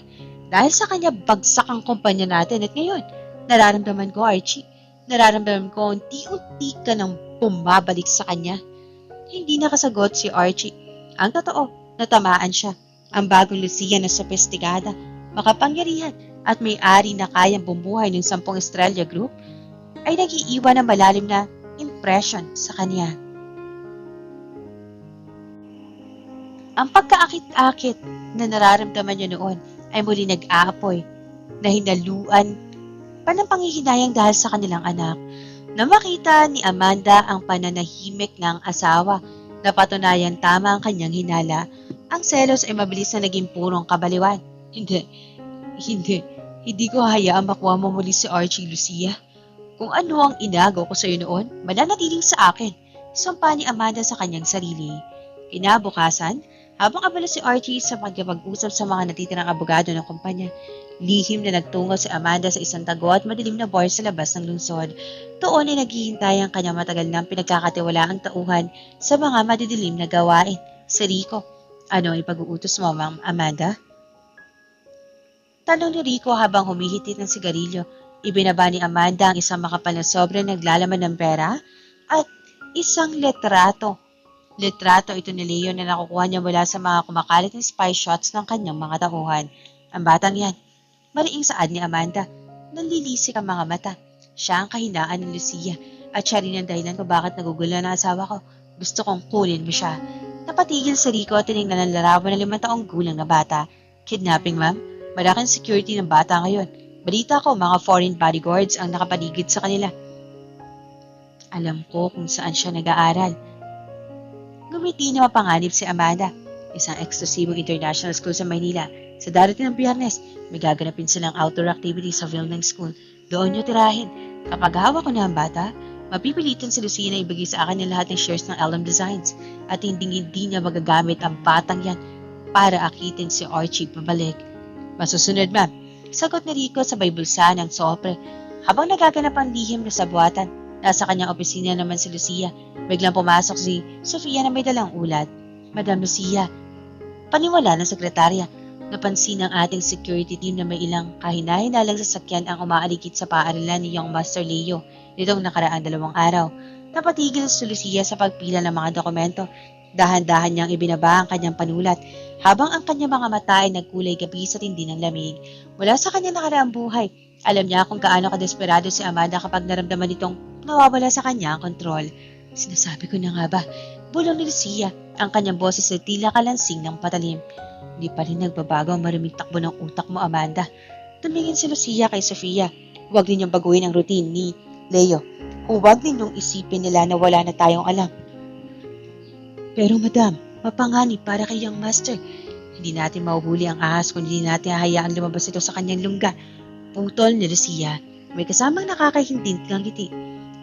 Dahil sa kanya bagsak ang kumpanya natin at ngayon, nararamdaman ko, Archie, Nararamdaman ko unti-unti ka nang bumabalik sa kanya. Hindi nakasagot si Archie. Ang totoo, natamaan siya. Ang bagong Lucia na sophisticada, makapangyarihan at may-ari na kayang bumuhay ng 10 estrella group ay nag-iiwan ng malalim na impression sa kanya. Ang pagkaakit-akit na nararamdaman niya noon ay muli nag-aapoy na hinaluan pa ng panghihinayang dahil sa kanilang anak. Na makita ni Amanda ang pananahimik ng asawa na patunayan tama ang kanyang hinala, ang selos ay mabilis na naging purong kabaliwan. Hindi ko hayaang makuha mo muli si Archie, Lucia. Kung ano ang inagaw ko sa iyo noon, mananatiling sa akin, sumpa ni Amanda sa kanyang sarili. Kinabukasan, habang abala si Archie sa pagkipag-usap sa mga natitirang abogado ng kumpanya, lihim na nagtungo si Amanda sa isang tago at madilim na bar sa labas ng lungsod. Doon ay naghihintay ang kanyang matagal ng pinagkakatiwalaang tauhan sa mga madidilim na gawain. Si Rico, ano ang ipag-uutos mo, Ma'am Amanda? Tanong ni Rico habang humihitit ng sigarilyo. Ibinaba ni Amanda ang isang makapal na sobre naglalaman ng pera at isang letrato. Letrato ito ni Leo na nakukuha niya mula sa mga kumakalat ng spy shots ng kanyang mga tauhan. Ang batang yan, mariing saad ni Amanda. Nanlilisik ang mga mata. Siya ang kahinaan ni Lucia at siya rin ang dahilan kung bakit nagugulo na asawa ko. Gusto kong kunin mo siya. Napatigil si Rico at tinignan ng larawan ng 5 taong gulang na bata. Kidnapping, ma'am. Malaking security ng bata ngayon. Balita ko, mga foreign bodyguards ang nakapaligid sa kanila. Alam ko kung saan siya nag-aaral. Ngumiti na mapanganib si Amanda. Isang eksklusibong international school sa Maynila. Sa darating ng Biyernes, may gaganapin silang outdoor activity sa Vilnang School. Doon niyo tirahin. Kapag hawak ko na ang bata, mapipilitan si Lucia na ibigay sa akin ng lahat ng shares ng LM Designs at hindi niya magagamit ang batang yan para akitin si Archie pabalik. Masusunod, ma'am. Sagot ni Rico sa bulsa ng sopre. Habang nagaganap ang lihim na sabuatan, nasa kanyang opisina naman si Lucia. Biglang pumasok si Sofia na may dalang ulat. Madam Lucia, paniwala ng sekretarya. Napansin ng ating security team na may ilang kahina-hinalang sasakyan ang umaaligid sa paaralan ni Young Master Leo nitong nakaraan 2 araw. Napatigil si Lucia sa pagpila ng mga dokumento. Dahan-dahan niyang ibinaba ang kanyang panulat habang ang kanyang mga mata ay nagkulay gabi sa tindi ng lamig. Mula sa kanyang nakaraang buhay, alam niya kung gaano kadesperado si Amanda kapag naramdaman nitong nawawala sa kanya ang kontrol. Sinasabi ko na nga ba, bulong ni Lucia, ang kanyang boses ay tila kalansing ng patalim. Hindi pa rin nagbabago ang maraming takbo ng utak mo, Amanda. Tumingin si Lucia kay Sofia. Huwag ninyong baguhin ang routine ni Leo. Huwag ninyong isipin nila na wala na tayong alam. Pero madam, mapanganib para kay Young Master. Hindi natin mahuhuli ang ahas kung hindi natin hahayaang lumabas ito sa kanyang lungga. Putol ni Lucia. May kasamang nakakahinding ng ngiti.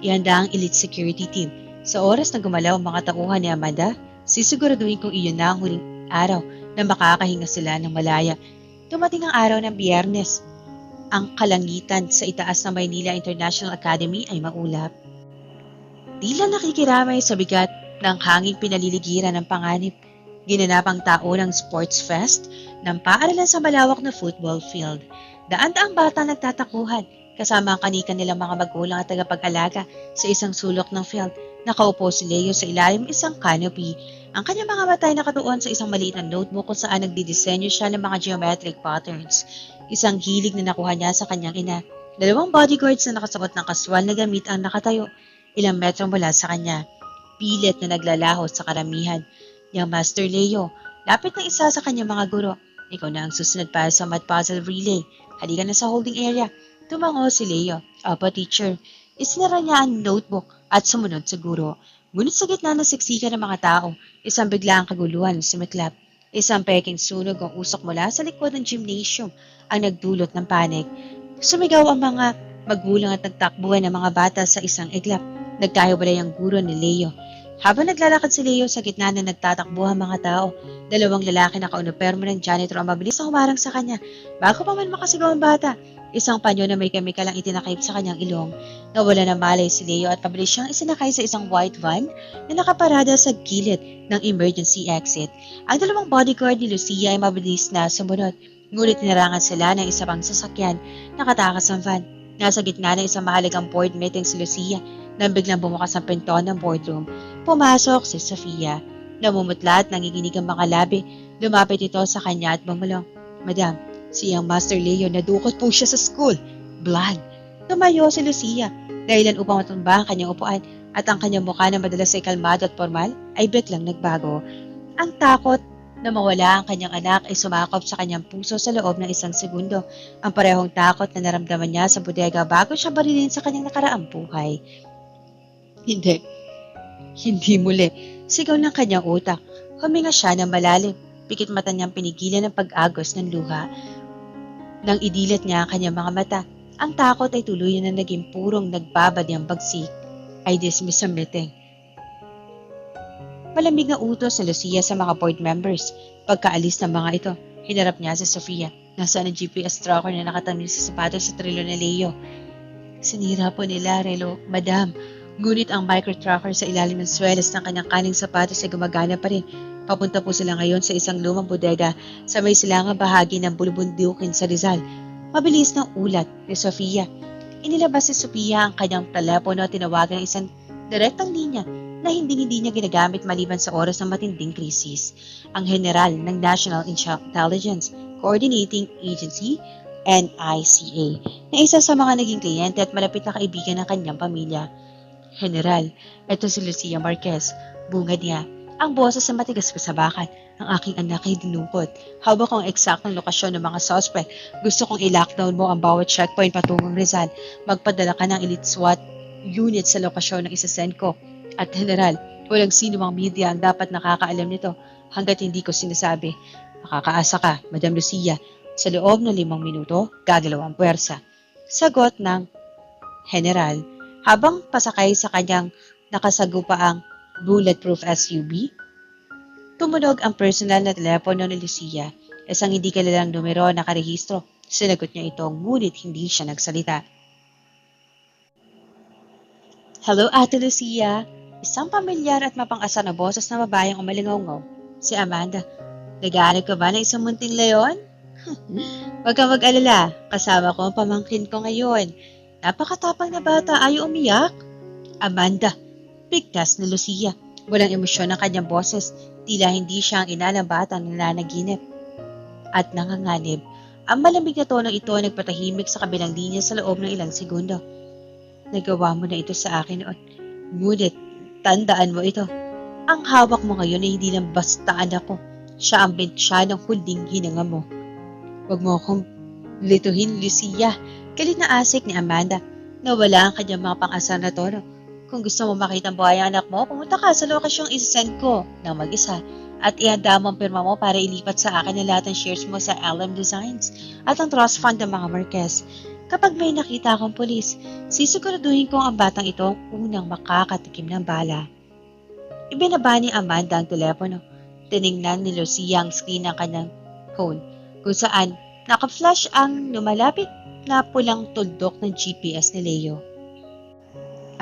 Ihanda ang elite security team. Sa oras na gumalaw ang mga tauhan ni Amanda, sisiguraduhin kung iyon na ang huling araw na makakahinga sila ng malaya. Dumating ang araw ng Biyernes. Ang kalangitan sa itaas ng Maynila International Academy ay maulap. Tila nakikiramay sa bigat ng hanging pinaliligiran ng panganib. Ginanap ang taunang sports fest ng paaralan sa malawak na football field. Daan-daang bata nagtatakuhan kasama ang kanika nilang mga magulang at tagapag-alaga sa isang sulok ng field. Nakaupo si Leo sa ilalim isang canopy. Ang kanyang mga mata ay nakatuon sa isang maliit na notebook kung saan nagdidisenyo siya ng mga geometric patterns. Isang hilig na nakuha niya sa kanyang ina. 2 bodyguards na nakasuot ng kaswal na gamit ang nakatayo, ilang metro mula sa kanya. Pilit na naglalaho sa karamihan. Young Master Leo, lapit ng isa sa kanyang mga guro. Ikaw na ang susunod para sa math puzzle relay. Halika na sa holding area. Tumango si Leo. Opo, teacher. Isinara niya ang notebook at sumunod sa guro. Ngunit sa gitna ng siksikan ng mga tao, isang biglaang kaguluhan sumiklap. Isang peking sunog ang usok mula sa likod ng gymnasium ang nagdulot ng panik. Sumigaw ang mga magulang at nagtakbuhan ng mga bata sa isang iglap. Nagkahiwalay ang guro ni Leo. Habang naglalakad si Leo sa gitna na nagtatakbo ang mga tao, 2 lalaki na kaunupermo ng janitor ang mabilis na humarang sa kanya. Bago pa man makasigaw ang bata, isang panyo na may kemikal ang itinakip sa kanyang ilong. Nawala ng malay si Leo at pabilis siyang isinakay sa isang white van na nakaparada sa gilid ng emergency exit. Ang 2 bodyguard ni Lucia ay mabilis na sumunod, ngunit tinarangan sila ng isa pang sasakyan na katakas ng van. Nasa gitna ng isang mahalagang board meeting si Lucia nang biglang bumukas ang pinto ng boardroom. Pumasok si Sofia. Namumutla at nanginginig ang mga labi. Lumapit ito sa kanya at bumulong. Madam, siyang Master Leo, nadukot po siya sa school. Blood. Tumayo si Lucia, dahilan upang matumba ang kanyang upuan at ang kanyang mukha na madalas ay kalmado at formal ay biglang nagbago. Ang takot na mawala ang kanyang anak ay sumakop sa kanyang puso sa loob ng isang segundo. Ang parehong takot na naramdaman niya sa bodega bago siya barilin sa kanyang nakaraang buhay. Hindi muli. Sigaw ng kanyang utak. Huminga siya ng malalim. Pikit mata niyang pinigilan ng pag-agos ng luha. Nang idilat niya ang kanyang mga mata, ang takot ay tuluyan na naging purong nagbabad niyang bagsik. I dismiss ang meeting. Malamig na utos sa Lucia sa mga board members. Pagkaalis ng mga ito, hinarap niya si Sofia. Nasaan ang GPS tracker na nakatamis sa sapatos sa trilo ni Leo? Sinira po nila, Relo, Madam. Ngunit ang micro-tracker sa ilalim ng swelas ng kanyang kaning sapatos ay gumagana pa rin. Papunta po sila ngayon sa isang lumang bodega sa may silangang bahagi ng Bulubundukin sa Rizal. Mabilis ng ulat ni Sofia. Inilabas ni Sofia ang kanyang telepono at tinawagan ng isang direktang linya na hindi niya ginagamit maliban sa oras ng matinding krisis. Ang general ng National Intelligence Coordinating Agency, NICA, na isa sa mga naging kliyente at malapit na kaibigan ng kanyang pamilya. General, ito si Lucia Marquez. Bungad niya. Ang boses sa matigas kasabakan. Ang aking anak ay dinukot. Hawak ko ang eksaktong lokasyon ng mga suspect. Gusto kong i-lockdown mo ang bawat checkpoint patungong Rizal. Magpadala ka ng elite SWAT unit sa lokasyon ng isasend ko. At General, walang sino mang media ang dapat nakakaalam nito hanggat hindi ko sinasabi. Makakaasa ka, Madam Lucia. Sa loob ng 5 minuto, gagalaw ang puwersa. Sagot ng General habang pasakay sa kanyang nakasagupaang bulletproof SUV. Tumunog ang personal na telepono ni Lucia. Isang hindi kilalang numero na nakarehistro. Sinagot niya ito ngunit hindi siya nagsalita. Hello, Ate Lucia. Isang pamilyar at mapang-asa na boses na babaeng umalingaw-ngaw. Si Amanda. Nag-aaral ka ba ng isang munting leon? Huwag kang mag-alala. Kasama ko ang pamangkin ko ngayon. Napakatapang na bata, ayaw umiyak. Amanda. Bigtas ni Lucia. Walang emosyon ang kanyang boses. Tila hindi siya ang ina ng bata na nananaginip. At nanganganib. Ang malamig na tono ito ay nagpatahimik sa kabilang linya sa loob ng ilang segundo. Nagawa mo na ito sa akin noon. Ngunit, tandaan mo ito. Ang hawak mo ngayon ay hindi lang basta anak ko. Siya ang bintya ng huling hinanga mo. Huwag mo akong lituhin, Lucia. Galit na asik ni Amanda. Nawala ang kanyang mga pang-asar na tono. Kung gusto mo makita ang buhay ang anak mo, pumunta ka sa lokasyong isasend ko ng mag-isa at ihanda mo ang pirma mo para ilipat sa akin ang lahat ng shares mo sa LM Designs at ang trust fund ng mga Marquez. Kapag may nakita akong pulis, sisiguraduhin ko ang batang ito unang makakatikim ng bala. Ibinaba ni Amanda ang telepono. Tiningnan ni Lucia ang screen ng kanyang phone kung saan naka-flash ang lumalapit na pulang tuldok ng GPS ni Leo.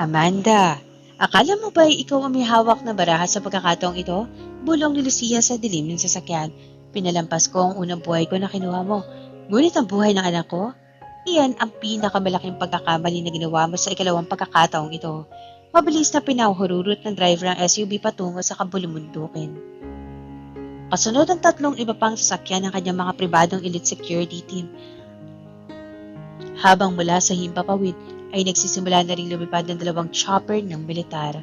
Amanda, akala mo ba ikaw ang may hawak na baraha sa pagkakataong ito? Bulong ni Lucia sa dilim ng sasakyan. Pinalampas ko ang unang buhay ko na kinuha mo. Ngunit ang buhay ng anak ko? Iyan ang pinakamalaking pagkakamali na ginawa mo sa ikalawang pagkakataong ito. Mabilis na pinahururot ng driver ang SUV patungo sa kabulumundukin. Kasunod ang 3 iba pang sasakyan ng kanyang mga pribadong elite security team. Habang mula sa himpapawid ay nagsisimula na ring lumipad ng 2 chopper ng militar.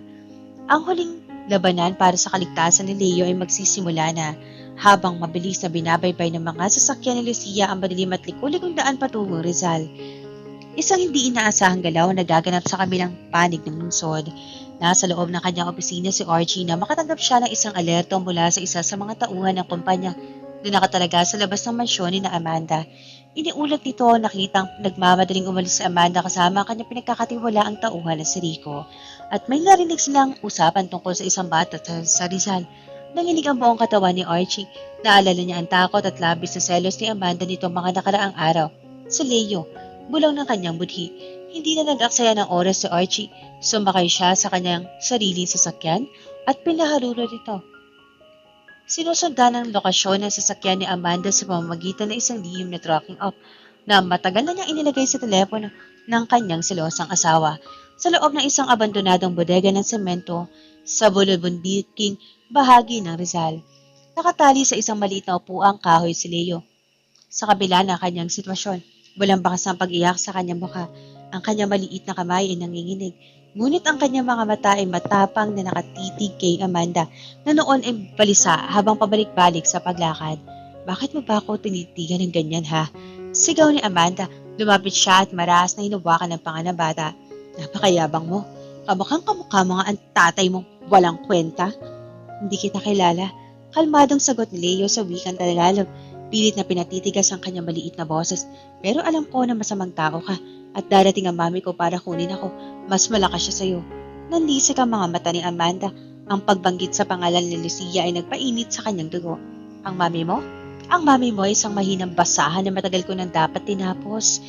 Ang huling labanan para sa kaligtasan ni Leo ay magsisimula na habang mabilis na binabaybay ng mga sasakyan ni Lucia ang madilim at likulikong daan patungong Rizal. Isang hindi inaasahang galaw na gaganap sa kabilang panig ng lungsod. Nasa loob ng kanyang opisina si Archie na makatanggap siya ng isang alerto mula sa isa sa mga tauhan ng kumpanya na nakatalaga sa labas ng mansyon ni na Amanda. Iniulat nito nakitang nagmamadaling umalis si Amanda kasama ang kanyang pinagkakatiwala ang tauhan na si Rico. At may narinig silang usapan tungkol sa isang bata sa Rizal. Nanginig ang buong katawan ni Archie. Naalala niya ang takot at labis na selos ni Amanda nito mga nakaraang araw. Si Leo, bulong ng kanyang budhi. Hindi na nag-aksaya ng oras si Archie. Sumakay siya sa kanyang sariling sasakyan at pinaharuro nito. Sinusundan ang lokasyon ng sasakyan ni Amanda sa pamamagitan ng isang lihim na tracking app na matagal na niyang inilagay sa telepono. ng kanyang selosang asawa. Sa loob ng isang abandonadong bodega ng semento sa bulubundiking bahagi ng Rizal, nakatali sa isang maliit na upuang kahoy si Leo. Sa kabila ng kanyang sitwasyon, walang bakas ng pag-iyak sa kanyang mukha. Ang kanyang maliit na kamay ay nanginginig, ngunit ang kanyang mga mata ay matapang na nakatitig kay Amanda na noon ay balisa habang pabalik-balik sa paglakad. Bakit mo ba ako tinitigan ng ganyan ha? Sigaw ni Amanda. Lumapit siya at maraas na hinawakan ng panga ng bata. Napakayabang mo. Kamukhang kamukha mo nga ang tatay mo. Walang kwenta. Hindi kita kilala. Kalmadong sagot ni Leo sa wikang Tagalog. Pilit na pinatitigas ang kanyang maliit na boses. Pero alam ko na masamang tao ka at darating ang mami ko para kunin ako. Mas malakas siya sa'yo. Nanlisik ang mga mata ni Amanda. Ang pagbanggit sa pangalan ni Lucia ay nagpainit sa kanyang dugo. Ang mami mo? Ang mami mo ay isang mahinang basahan na matagal ko nang dapat tinapos.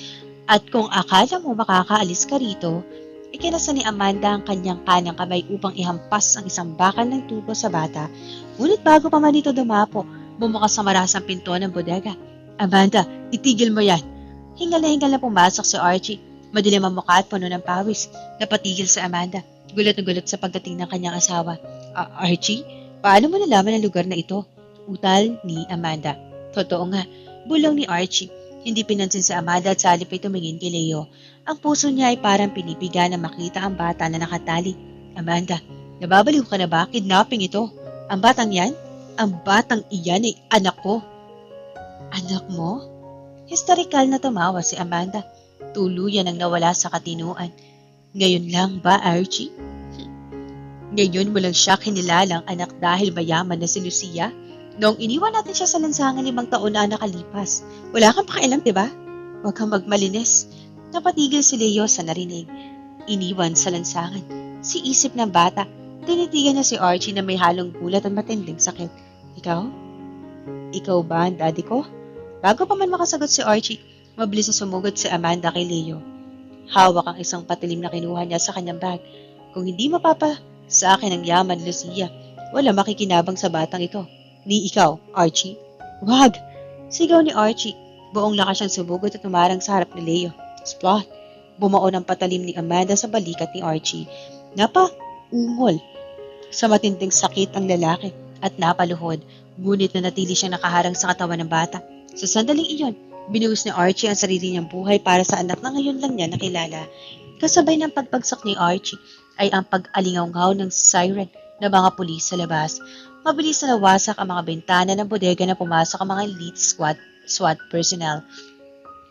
At kung akala mo makakaalis ka rito, ikinasa ni Amanda ang kanyang kanang kamay upang ihampas ang isang bakal ng tubo sa bata. Ngunit bago pa man ito dumapo, bumukas sa marasang pinto ng bodega. Amanda, itigil mo yan. Hingal na pumasok si Archie. Madilim ang mukha at puno ng pawis. Napatigil si Amanda. Gulat na gulat sa pagdating ng kanyang asawa. Archie, paano mo nalaman ang lugar na ito? Utal ni Amanda. Totoo nga, bulong ni Archie. Hindi pinansin si Amanda at salip ay tumingin kay Leo. Ang puso niya ay parang pinipiga na makita ang bata na nakatali. Amanda, nababaliw ka na ba? Kidnapping ito. Ang batang yan? Ang batang iyan ay anak ko. Anak mo? Historikal na tumawa si Amanda. Tuluyan ang nawala sa katinuan. Ngayon lang ba, Archie? Ngayon mo lang siya kinilalang anak dahil mayaman na si Lucia? Noong iniwan natin siya sa lansangan 5 taon na nakalipas. Wala kang pakialam, diba? Huwag kang magmalinis. Napatigil si Leo sa narinig. Iniwan sa lansangan. Si isip ng bata. Tinitigan niya si Archie na may halong gulat at matinding sakit. Ikaw? Ikaw ba ang daddy ko? Bago pa man makasagot si Archie, mabilis na sumugod si Amanda kay Leo. Hawak ang isang patilim na kinuha niya sa kanyang bag. Kung hindi mapapa sa akin ang yaman, Lucia, wala makikinabang sa batang ito. Ni ikaw, Archie? Wag! Sigaw ni Archie. Buong lakas siyang sumugod at umarang sa harap ni Leo. Splot! Bumaon ang patalim ni Amanda sa balikat ni Archie. Ungol. Sa matinding sakit ang lalaki at napaluhod, ngunit nanatili siyang nakaharang sa katawan ng bata. Sa sandaling iyon, binuhos ni Archie ang sarili niyang buhay para sa anak na ngayon lang niya nakilala. Kasabay ng pagpagsak ni Archie ay ang pag-alingaw ng siren ng mga pulis sa labas. Mabilis na nawasak ang mga bintana ng bodega na pumasok ang mga elite SWAT personnel.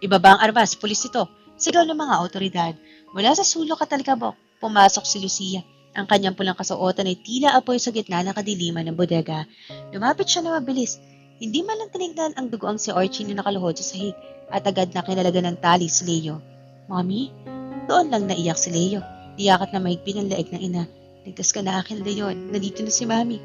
Ibaba ang armas, pulis ito. Sigaw ng mga otoridad. Mula sa sulok at talikabok, pumasok si Lucia. Ang kanyang pulang kasuotan ay tila apoy sa gitna ng kadiliman ng bodega. Lumapit siya na mabilis. Hindi man lang tinignan ang dugoang si Archie na nakaluhod sa sahig at agad na kinalagan ng tali si Leo. Mami, doon lang naiyak si Leo. Iyakat na mahigpit ang leeg ng ina. Ligtas ka na akin, Leon. Nandito na si Mami.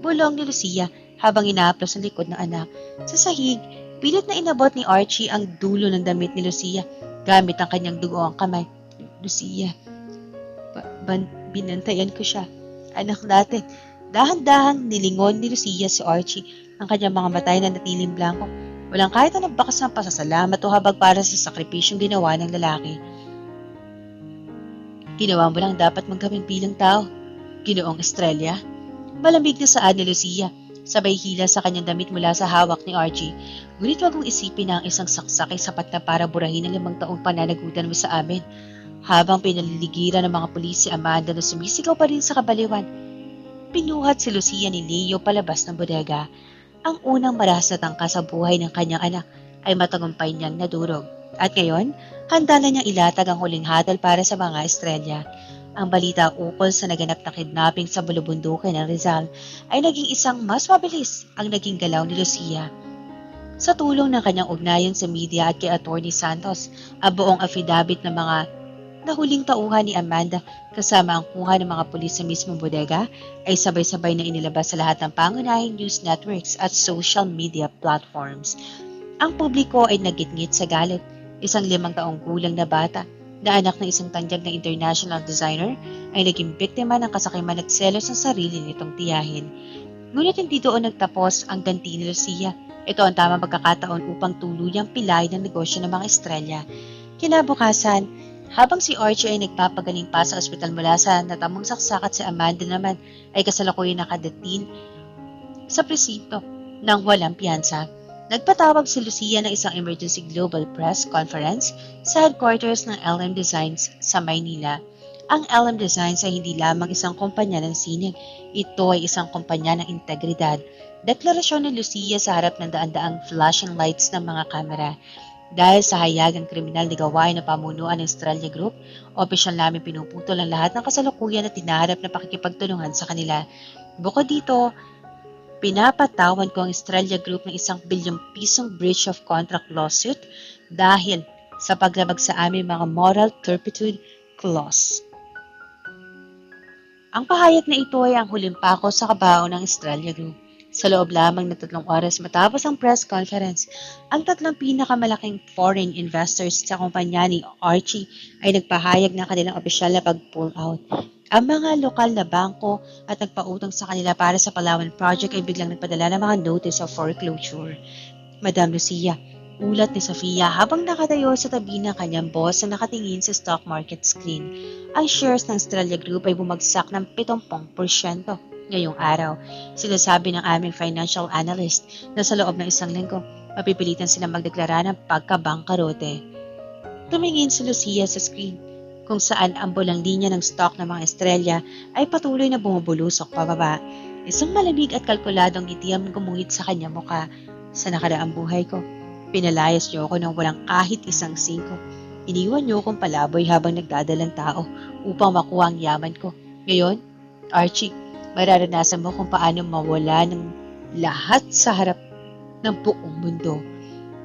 Bulong ni Lucia habang inaaplos ang likod ng anak. Sa sahig, pilit na inabot ni Archie ang dulo ng damit ni Lucia gamit ang kanyang dugoang kamay. Lucia, binantayan ko siya. Anak natin. Dahan-dahang nilingon ni Lucia si Archie. Ang kanyang mga matay na natiling blanco. Walang kahit anong bakas ng pasasalamat o habag para sa sakripisyong ginawa ng lalaki. Ginawa mo lang dapat magawin bilang tao. Ginoong Estrella. Malamig na saad ni Lucia. Sabay hila sa kanyang damit mula sa hawak ni Archie. Ngunit wag mong isipin na ang isang saksak ay sapat na para burahin ang 5 taong pananagutan mo sa amin. Habang pinaliligiran ng mga pulis si Amanda na sumisigaw pa rin sa kabaliwan, pinuhat si Lucia ni Leo palabas ng bodega. Ang unang maras na tangka sa buhay ng kanyang anak ay matagumpay niyang nadurog. At ngayon, handa na niyang ilatag ang huling hatol para sa mga Estrella. Ang balita ukol sa naganap na kidnapping sa bulubundukin ng Rizal ay naging isang mas mabilis ang naging galaw ni Lucia. Sa tulong ng kanyang ugnayan sa media at kay Attorney Santos, ang buong affidavit ng mga nahuling tauhan ni Amanda kasama ang kuha ng mga pulis sa mismong bodega ay sabay-sabay na inilabas sa lahat ng pangunahing news networks at social media platforms. Ang publiko ay nagitngit sa galit. Isang 5 taong gulang na bata na anak ng isang tangyag na international designer ay naging biktima ng kasakiman at selos ng sarili nitong tiyahin. Ngunit hindi doon nagtapos ang ganti ni Lucia. Ito ang tamang pagkakataon upang tuluyang pilay ng negosyo ng mga Estrella. Kinabukasan, Habang si Archie ay nagpapagaling pa sa ospital mula sa natamong saksak at si Amanda naman ay kasalukuyan nakadating sa presinto ng walang piyansa. Nagpatawag si Lucia ng isang emergency global press conference sa headquarters ng LM Designs sa Maynila. Ang LM Designs ay hindi lamang isang kumpanya ng sining, ito ay isang kumpanya ng integridad. Deklarasyon ni Lucia sa harap ng daan-daang flashing lights ng mga kamera. Dahil sa hayagang kriminal na gawain ng pamunuan ng Estrella Group, opisyal namin pinuputol ang lahat ng kasalukuyan at tinaharap na pakikipagtulungan sa kanila. Bukod dito, pinapatawan ko ang Estrella Group ng ₱1 billion breach of contract lawsuit dahil sa paglabag sa aming mga moral turpitude clause. Ang pahayag na ito ay ang huling pako sa kabao ng Estrella Group. Sa loob lamang ng 3 oras matapos ang press conference, ang 3 pinakamalaking foreign investors sa kumpanya ni Archie ay nagpahayag ng kanilang opisyal na pag-pull out. Ang mga lokal na bangko at nagpautang sa kanila para sa Palawan Project ay biglang nagpadala ng mga notice of foreclosure. Madam Lucia, ulat ni Sofia habang nakatayo sa tabi ng kanyang boss na nakatingin sa stock market screen. Ang shares ng Estrella Group ay bumagsak ng 70% ngayong araw. Sinasabi ng aming financial analyst na sa loob ng 1 linggo, mapipilitan silang magdeklara ng pagkabangkarote. Tumingin si Lucia sa screen kung saan ang bulang linya ng stock ng mga Estrella ay patuloy na bumubulusok pababa. Isang malamig at kalkuladong ngiti ang gumuhit sa kanya mukha. Sa nakaraang buhay ko, pinalayas niyo ako ng walang kahit isang singko. Iniwan niyo akong palaboy habang nagdadalang tao upang makuha ang yaman ko. Ngayon, Archie, mararanasan mo kung paano mawala ng lahat sa harap ng buong mundo.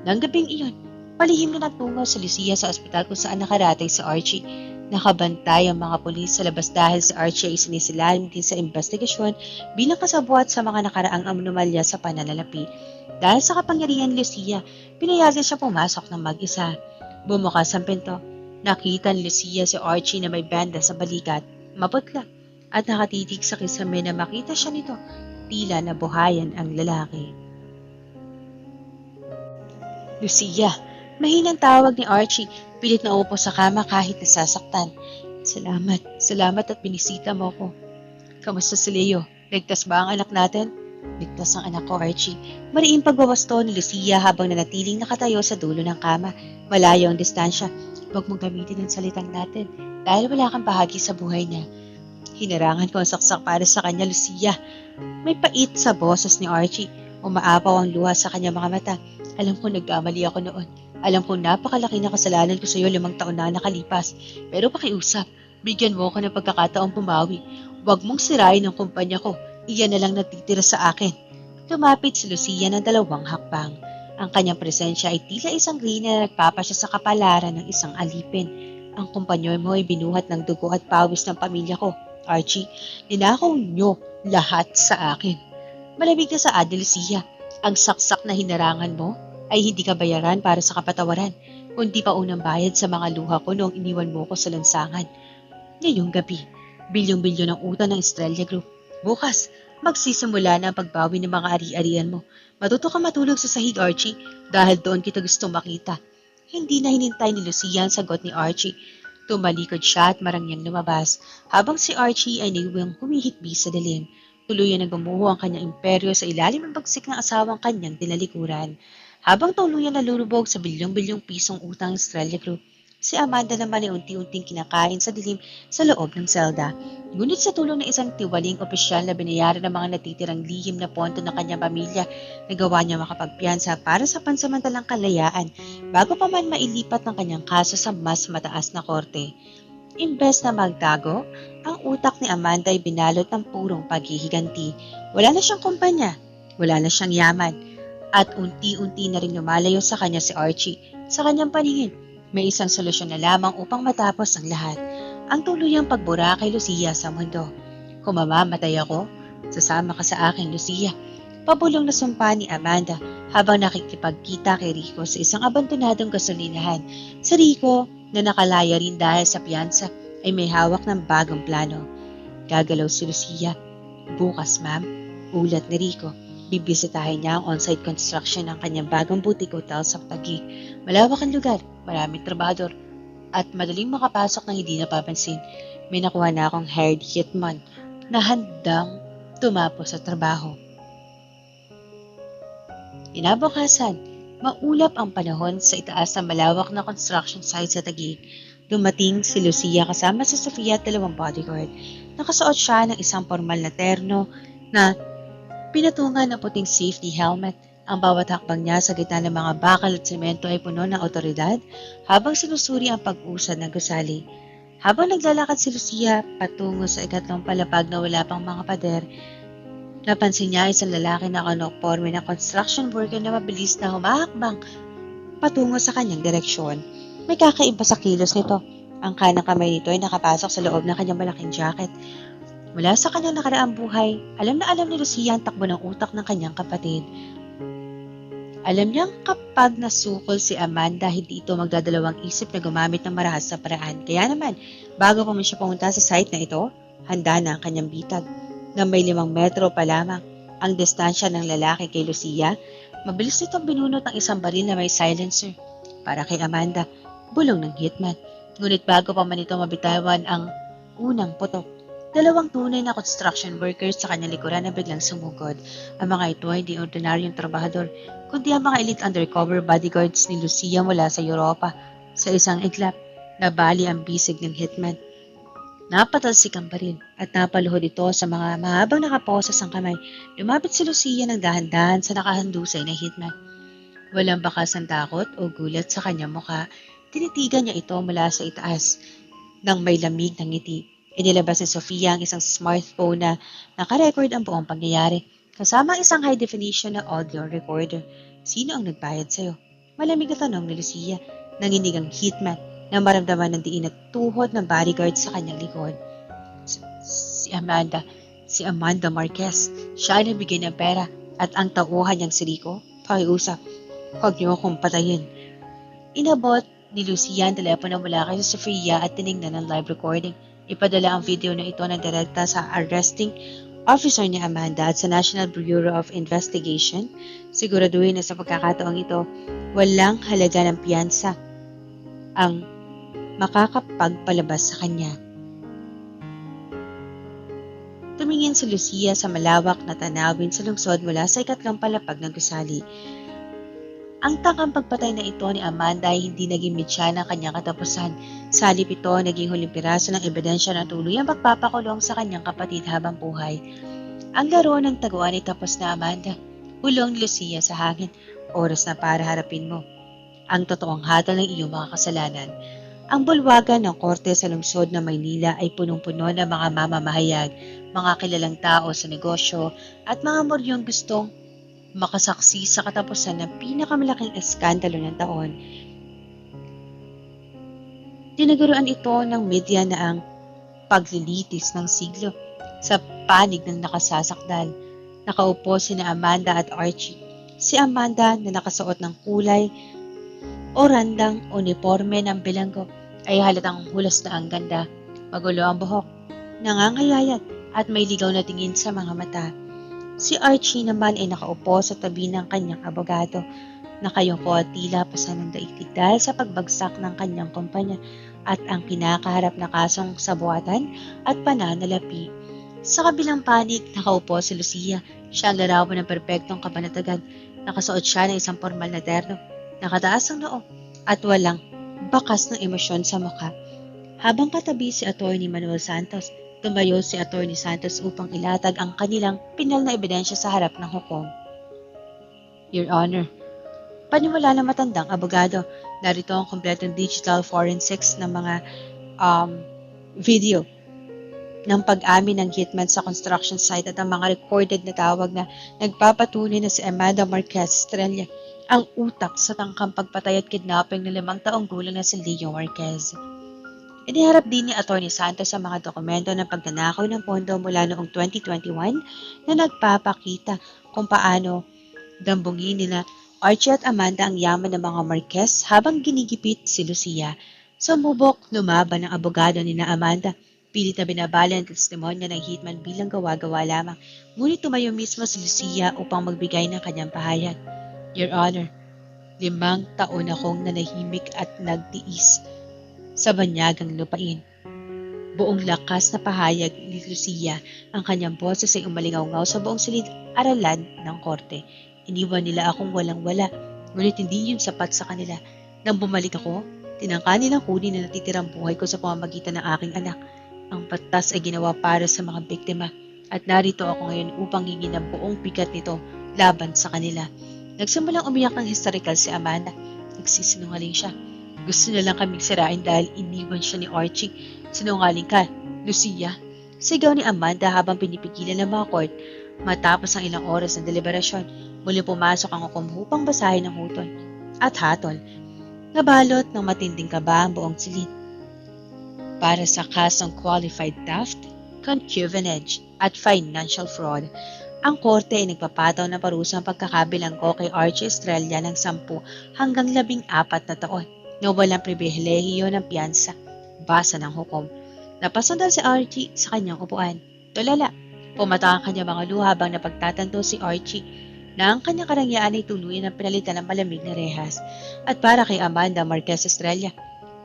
Nang gabing iyon, palihim na nagtungo si Lucia sa ospital kung saan nakaratay si Archie. Nakabantay ang mga pulis sa labas dahil si Archie ay sinisilalim din sa investigasyon bilang kasabuat sa mga nakaraang anomalya sa pananalapi. Dahil sa kapangyarihan ni Lucia, pinayagan siya pumasok ng mag-isa. Bumukas ang pinto. Nakita ni Lucia si Archie na may banda sa balikat, maputla, at nakatitig sa kisame na makita siya nito, tila nabuhayan ang lalaki. Lucia, mahinang tawag ni Archie, pilit na upo sa kama kahit nasasaktan. Salamat at binisita mo ko. Kamusta si Leo? Ligtas ba ang anak natin? Ligtas ang anak ko, Archie. Mariing pagwawasto ni Lucia habang nanatiling nakatayo sa dulo ng kama. Malayo ang distansya. Huwag mong gamitin ang salitang natin dahil wala kang bahagi sa buhay niya. Hinarangan ko ang saksak para sa kanya, Lucia. May pait sa boses ni Archie. Umaapaw ang luha sa kanyang mga mata. Alam ko nagkamali ako noon. Alam ko napakalaki na kasalanan ko sa iyo 5 taon na nakalipas. Pero pakiusap, bigyan mo ako ng pagkakataong pumawi. Huwag mong sirain ang kumpanya ko. Iyan na lang natitira sa akin. Lumapit si Lucia ng 2 hakbang. Ang kanyang presensya ay tila isang rina na nagpapasya sa kapalaran ng isang alipin. Ang kumpanya mo ay binuhat ng dugo at pawis ng pamilya ko. Archie, ninakaw niyo lahat sa akin. Malamig na sa Lucia. Ang saksak na hinarangan mo ay hindi kabayaran para sa kapatawaran, kundi pa unang bayad sa mga luha ko noong iniwan mo ko sa lansangan. Ngayong gabi, bilyong-bilyon ang utang ng Estrella Group. Bukas, magsisimula na ang pagbawi ng mga ari-arian mo. Matuto ka matulog sa sahig, Archie, dahil doon kita gustong makita. Hindi na hinintay ni Lucia ang sagot ni Archie. Tumalikod siya at marangyang lumabas, habang si Archie ay naiwang humihikbi sa dilim. Tuluyan na gumuho ang kanyang imperyo sa ilalim ng bagsik ng asawang kanyang dinalikuran. Habang tuluyan na lulubog sa bilyong-bilyong pisong utang ng Estrella Group, si Amanda naman ay unti-unting kinakain sa dilim sa loob ng selda. Ngunit sa tulong ng isang tiwaling opisyal na binayaran ng mga natitirang lihim na ponto ng kanyang pamilya, nagawa niya makapagpiyansa para sa pansamantalang kalayaan bago pa man mailipat ng kanyang kaso sa mas mataas na korte. Imbes na magtago, ang utak ni Amanda ay binalot ng purong paghihiganti. Wala na siyang kumpanya, wala na siyang yaman, at unti-unti na rin lumalayo sa kanya si Archie. Sa kanyang paningin, may isang solusyon na lamang upang matapos ang lahat, ang tuluyang pagbura kay Lucia sa mundo. Kung mamamatay ako, sasama ka sa akin, Lucia. Pabulong na sumpa ni Amanda habang nakikipagkita kay Rico sa isang abandonadong gasolinahan. Si Rico, na nakalaya rin dahil sa piyansa, ay may hawak ng bagong plano. Gagalaw si Lucia. Bukas, ma'am, ulat ni Rico. Bibisitahin niya ang on-site construction ng kanyang bagong boutique hotel sa Taguig. Malawak ang lugar, maraming trabador, at madaling makapasok nang hindi napapansin. May nakuha na akong hired hitman na handang tumapos sa trabaho. Kinabukasan, maulap ang panahon sa itaas na malawak na construction site sa Taguig. Dumating si Lucia kasama si Sofia at 2 bodyguard. Nakasuot siya ng isang formal na terno na pinatungan ng puting safety helmet. Ang bawat hakbang niya sa gitna ng mga bakal at semento ay puno ng otoridad habang sinusuri ang pag-usad ng gusali. Habang naglalakad si Lucia patungo sa ikatlong palapag na wala pang mga pader, napansin niya isang lalaki na uniforme na construction worker na mabilis na humahakbang patungo sa kanyang direksyon. May kakaiba sa kilos nito. Ang kanang kamay nito ay nakapasok sa loob ng kanyang malaking jacket. Mula sa kanyang nakaraang buhay, alam na alam ni Lucia ang takbo ng utak ng kanyang kapatid. Alam niyang kapag nasukol si Amanda, hindi ito magdadalawang isip na gumamit ng marahas na paraan. Kaya naman, bago pa man siya pumunta sa site na ito, handa na ang kanyang bitag. Na may 5 metro pa lamang ang distansya ng lalaki kay Lucia, mabilis nitong binunot ang isang baril na may silencer. Para kay Amanda, bulong ng hitman. Ngunit bago pa man ito mabitawan ang unang putok, 2 tunay na construction workers sa kanyang likuran na biglang sumugod. Ang mga ito ay hindi ordinaryong trabahador, kundi ang mga elite undercover bodyguards ni Lucia mula sa Europa. Sa isang iglap, nabali ang bisig ng hitman. Napatalsik ang baril at napaluhod ito sa mga mahabang nakaposas ang kamay. Lumapit si Lucia ng dahan-dahan sa nakahandusay na hitman. Walang bakas ng takot o gulat sa kanyang mukha. Tinitigan niya ito mula sa itaas nang may lamig ng ngiti. Inilabas ni Sofia ang isang smartphone na nakarecord ang buong pangyayari, kasama ang isang high-definition na audio recorder. Sino ang nagbayad sa'yo? Malamig na tanong ni Lucia. Nanginig ang hitman na maramdaman ng diin at tuhod ng bodyguard sa kanyang likod. Si Amanda Marquez. Siya ay nagbigay ng pera at ang tauhan niyang si Rico. Pakiusap, huwag niyo akong patayin. Inabot ni Lucia ang telepono mula kay Sofia at tinignan ng live recording. Ipadala ang video na ito ng direkta sa arresting officer ni Amanda at sa National Bureau of Investigation. Siguraduhin na sa pagkakataong ito, walang halaga ng piyansa ang makakapagpalabas sa kanya. Tumingin si Lucia sa malawak na tanawin sa lungsod mula sa ikatlong palapag ng gusali. Ang tangkang pagpatay na ito ni Amanda ay hindi naging mitya ng kanyang katapusan. Sa halip ito, naging huling piraso ng ebidensya na tuloy ang pagpapakulong sa kanyang kapatid habang buhay. Ang laro ng taguan ay tapos na, Amanda. Hulong ni Lucia sa hangin. Oras na para harapin mo ang totoong hatol ng iyong mga kasalanan. Ang bulwagan ng korte sa lungsod ng Maynila ay punong-puno ng mga mamamahayag, mga kilalang tao sa negosyo at mga moryong gustong makasaksi sa katapusan ng pinakamalaking eskandalo ng taon. Tinaguruan ito ng media na ang paglilitis ng siglo. Sa panig ng nakasasakdal, nakaupo sina Amanda at Archie. Si Amanda na nakasuot ng kulay o randang uniforme ng bilanggo ay halatang hulas na ang ganda, magulo ang buhok, nangangayayat at may ligaw na tingin sa mga mata. Si Archie naman ay nakaupo sa tabi ng kanyang abogado, nakayuko at tila pasan ng daigdig dahil sa pagbagsak ng kanyang kumpanya at ang kinakaharap na kasong sabuatan at pananalapi. Sa kabilang panig, nakaupo si Lucia. Siya ang larawan ng perpektong kabanatagan. Nakasuot siya ng isang formal na terno, nakataas ang noo at walang bakas ng emosyon sa mukha. Habang katabi si Atty. Manuel Santos, tumayo si Atty. Santos upang ilatag ang kanilang pinal na ebidensya sa harap ng hukom. Your Honor, paniwala na matandang abogado, narito ang kompletong digital forensics ng mga video ng pag-amin ng hitman sa construction site at ang mga recorded na tawag na nagpapatunay na si Amanda Marquez Estrella ang utak sa tangkang pagpatay at kidnapping ng 5 taong gulang na si Leo Marquez. Iniharap din ni Atty. Santos sa mga dokumento ng pagnanakaw ng pondo mula noong 2021 na nagpapakita kung paano dambungin nila Archie at Amanda ang yaman ng mga Marquez habang ginigipit si Lucia. Sumubok lumaban ang abogado ni na Amanda. Pilit na binabala ang testimonya ng hitman bilang gawa-gawa lamang, ngunit tumayo mismo si Lucia upang magbigay ng kanyang pahayag. Your Honor, 5 taon akong nanahimik at nagtiis. sa banyagang lupain. Buong lakas na pahayag ni Lucia, ang kanyang boses ay umalingaw-ngaw sa buong silid-aralan ng korte. Iniwan nila akong walang-wala, ngunit hindi yun sapat sa kanila. Nang bumalik ako, tinangka nilang kunin na natitirang buhay ko sa pamamagitan ng aking anak. Ang batas ay ginawa para sa mga biktima at narito ako ngayon upang hingin ang buong bigat nito laban sa kanila. Nagsimulang umiyak ng hysterical si Amanda. Nagsisinungaling siya. Gusto na lang kaming sirain dahil iniwan siya ni Archie. Sinungaling ka, Lucia. Sigaw ni Amanda habang pinipigilan ng mga court. Matapos ang ilang oras ng deliberasyon, muli pumasok ang hukom upang basahin ang hutol at hatol. Nabalot ng matinding kaba ang buong silid. Para sa kasong qualified theft, concubinage at financial fraud, ang korte ay nagpapataw ng parusang pagkakabilanggo kay Archie Estrella ng 10 hanggang 14 na taon na walang pribilehiyo ng piyansa. Basa ng hukom. Napasandal si Archie sa kanyang upuan. Tulala, pumata ang kanyang mga luha habang napagtatanto si Archie na ang kanyang karangyaan ay tuluyan ng pinalitan ng malamig na rehas. At para kay Amanda Marquez Estrella,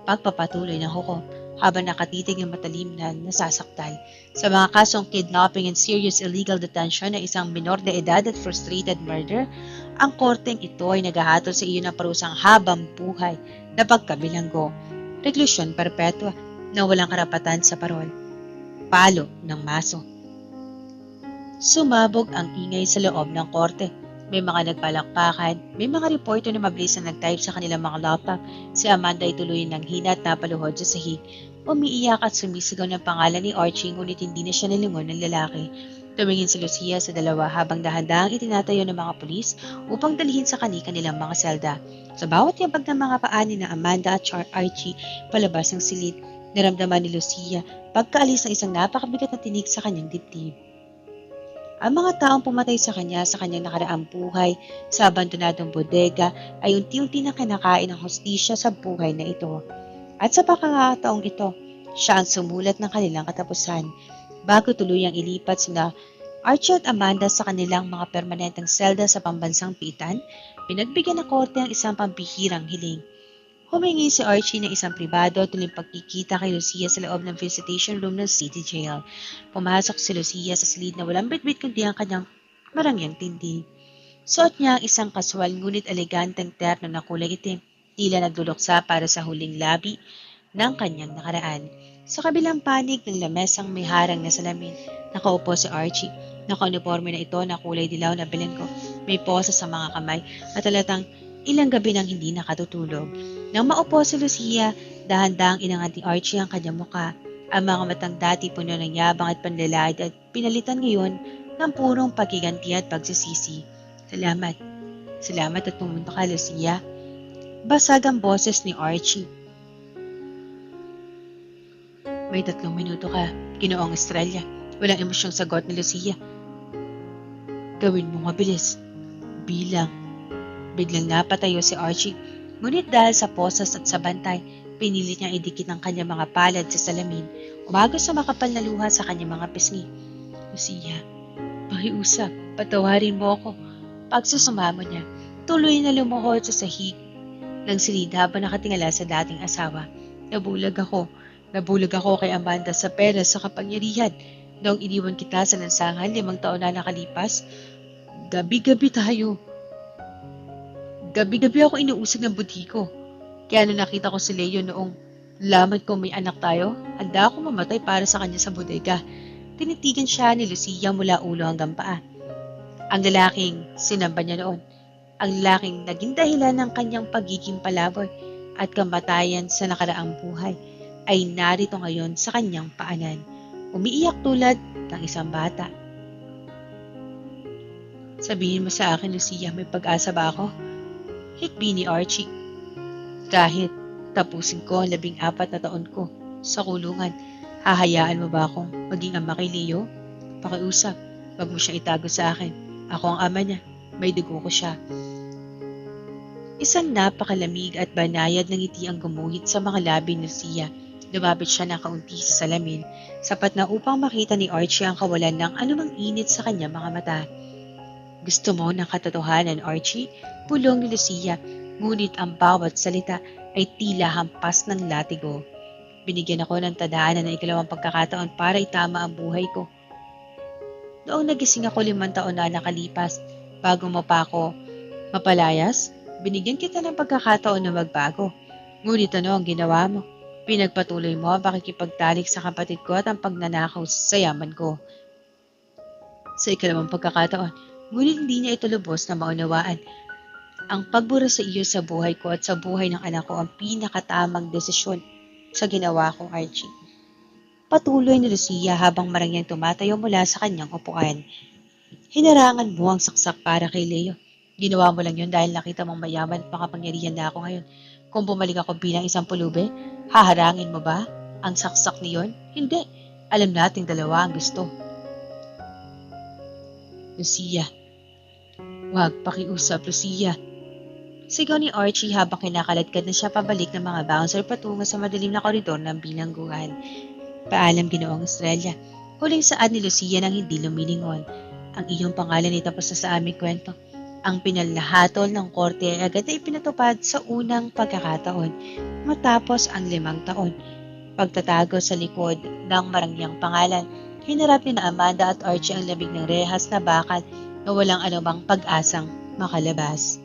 pagpapatuloy ng hukom habang nakatitig ng matalim na nasasaktal sa mga kasong kidnapping and serious illegal detention ng isang minor de edad at frustrated murder, ang korteng ito ay naghahatol sa iyo ng parusang habang buhay na pagkabilanggo, reklusyon perpetua na walang karapatan sa parol, palo ng maso. Sumabog ang ingay sa loob ng korte. May mga nagpalakpakan, may mga reporter na mabilis na nag-type sa kanilang mga laptop. Si Amanda ay tuloy ng hina at napaluhod sa sahig. Umiiyak at sumisigaw ng pangalan ni Archie ngunit hindi na siya nalingon ng lalaki. Tumingin si Lucia sa dalawa habang dahan-dahang itinatayo ng mga pulis upang dalhin sa kanilang mga selda. Sa bawat yabag ng mga paani ng Amanda at Archie palabas ng silid, naramdaman ni Lucia pagkaalis ng isang napakabigat na tinig sa kanyang dibdib. Ang mga taong pumatay sa kanyang nakaraang buhay sa abandonadong bodega ay unti-unti na kinakain ng hostisya sa buhay na ito. At sa pagkakataong ito, siya ang sumulat ng kanilang katapusan. Bago tuluyang ilipat sina Archie at Amanda sa kanilang mga permanenteng selda sa pambansang pitan, pinagbigyan ng korte ang isang pambihirang hiling. Humingi si Archie ng isang pribado tuwing pagkikita kay Lucia sa loob ng visitation room ng City Jail. Pumasok si Lucia sa silid na walang bitbit kundi ang kanyang marangyang tindig. Suot niya ang isang kaswal ngunit eleganteng terno na kulay itim, tila nagduluksa para sa huling labi ng kanyang nakaraan. Sa kabilang panig ng lamesang may harang na salamin, nakaupo si Archie. Naka-uniforme na ito na kulay dilaw na bilenggo. May posa sa mga kamay at talatang ilang gabi nang hindi nakatutulog. Nang maupo si Lucia, dahan-dahang inangat ni Archie ang kanyang muka. Ang mga matang dati puno ng yabang at panlalait at pinalitan ngayon ng purong pagkiganti at pagsisisi. Salamat. Salamat at pumunta ka, Lucia. Basag ang boses ni Archie. May 3 minuto ka, Ginoong Estrella. Walang emosyong sagot ni Lucia. Gawin mo mabilis. Bilang. Biglang napatayo si Archie. Ngunit dahil sa posas at sa bantay, pinilit niyang idikit ang kanyang mga palad sa salamin, umagos sa makapal na luha sa kanyang mga pisngi. Lucia, pakiusap, patawarin mo ako. Pagsusumamo niya, tuloy na lumuhod sa sahig ng silid habang nakatingala sa dating asawa. Nabulag ako kay Amanda sa pera sa kapangyarihan. Noong iniwan kita sa lansangan 5 taon na nakalipas, gabi-gabi ako inuusig ng budhi ko. Kaya nung nakita ko si Leo noong laman kong may anak tayo, handa ako mamatay para sa kanya sa bodega. Tinitigan siya ni Lucia mula ulo hanggang paa. Ang lalaking sinamba niya noon, ang lalaking naging dahilan ng kanyang pagiging palaboy at kamatayan sa nakaraang buhay, ay narito ngayon sa kanyang paanan. Umiiyak tulad ng isang bata. Sabihin mo sa akin, Lucia, may pag-asa ba ako? Hikbi ni Archie. Kahit tapusin ko ang 14 na taon ko sa kulungan, hahayaan mo ba akong maging ama kay Leo? Pakiusap, wag mo siya itago sa akin. Ako ang ama niya, may dugo ko siya. Isang napakalamig at banayad na ngiti ang gumuhit sa mga labi ni Lucia. Lumapit siya ng kaunti sa salamin, sapat na upang makita ni Archie ang kawalan ng anumang init sa kanyang mga mata. Gusto mo ng katotohanan, Archie? Pulong ni Lucia, ngunit ang bawat salita ay tila hampas ng latigo. Binigyan ako ng tadhana ng ikalawang pagkakataon para itama ang buhay ko. Noong nagising ako 5 taon na nakalipas, bago mo pa ako mapalayas, binigyan kita ng pagkakataon na magbago. Ngunit ano ang ginawa mo? Pinagpatuloy mo ang pakikipagtalik sa kapatid ko at ang pagnanakaw sa yaman ko. Sa ikalawang pagkakataon, ngunit hindi niya ito lubos na maunawaan. Ang pagbura sa iyo sa buhay ko at sa buhay ng anak ko ang pinakatamang desisyon sa ginawa kong Archie. Patuloy ni Lucia habang marangyang tumatayo mula sa kanyang upuan. Hinarangan mo ang saksak para kay Leo. Ginawa mo lang yun dahil nakita mong mayaman at makapangyarihan na ako ngayon. Kung bumalik ako bilang isang pulube, haharangin mo ba ang saksak niyon? Hindi. Alam nating dalawa ang gusto. Lucia. Huwag pakiusap, Lucia. Sigaw ni Archie habang kinakaladkad na siya pabalik ng mga bouncer patungo sa madilim na koridor ng bilangguan. Paalam, Ginoong Estrella. Huling saad ni Lucia nang hindi lumilingon. Ang iyong pangalan ay tapos na sa aming kwento. Ang pinalahatol ng korte ay agad na ipinatupad sa unang pagkakataon matapos ang 5 taon. Pagtatago sa likod ng marangyang pangalan, hinarap ni na Amanda at Archie ang labig ng rehas na bakal na walang anumang pag-asang makalabas.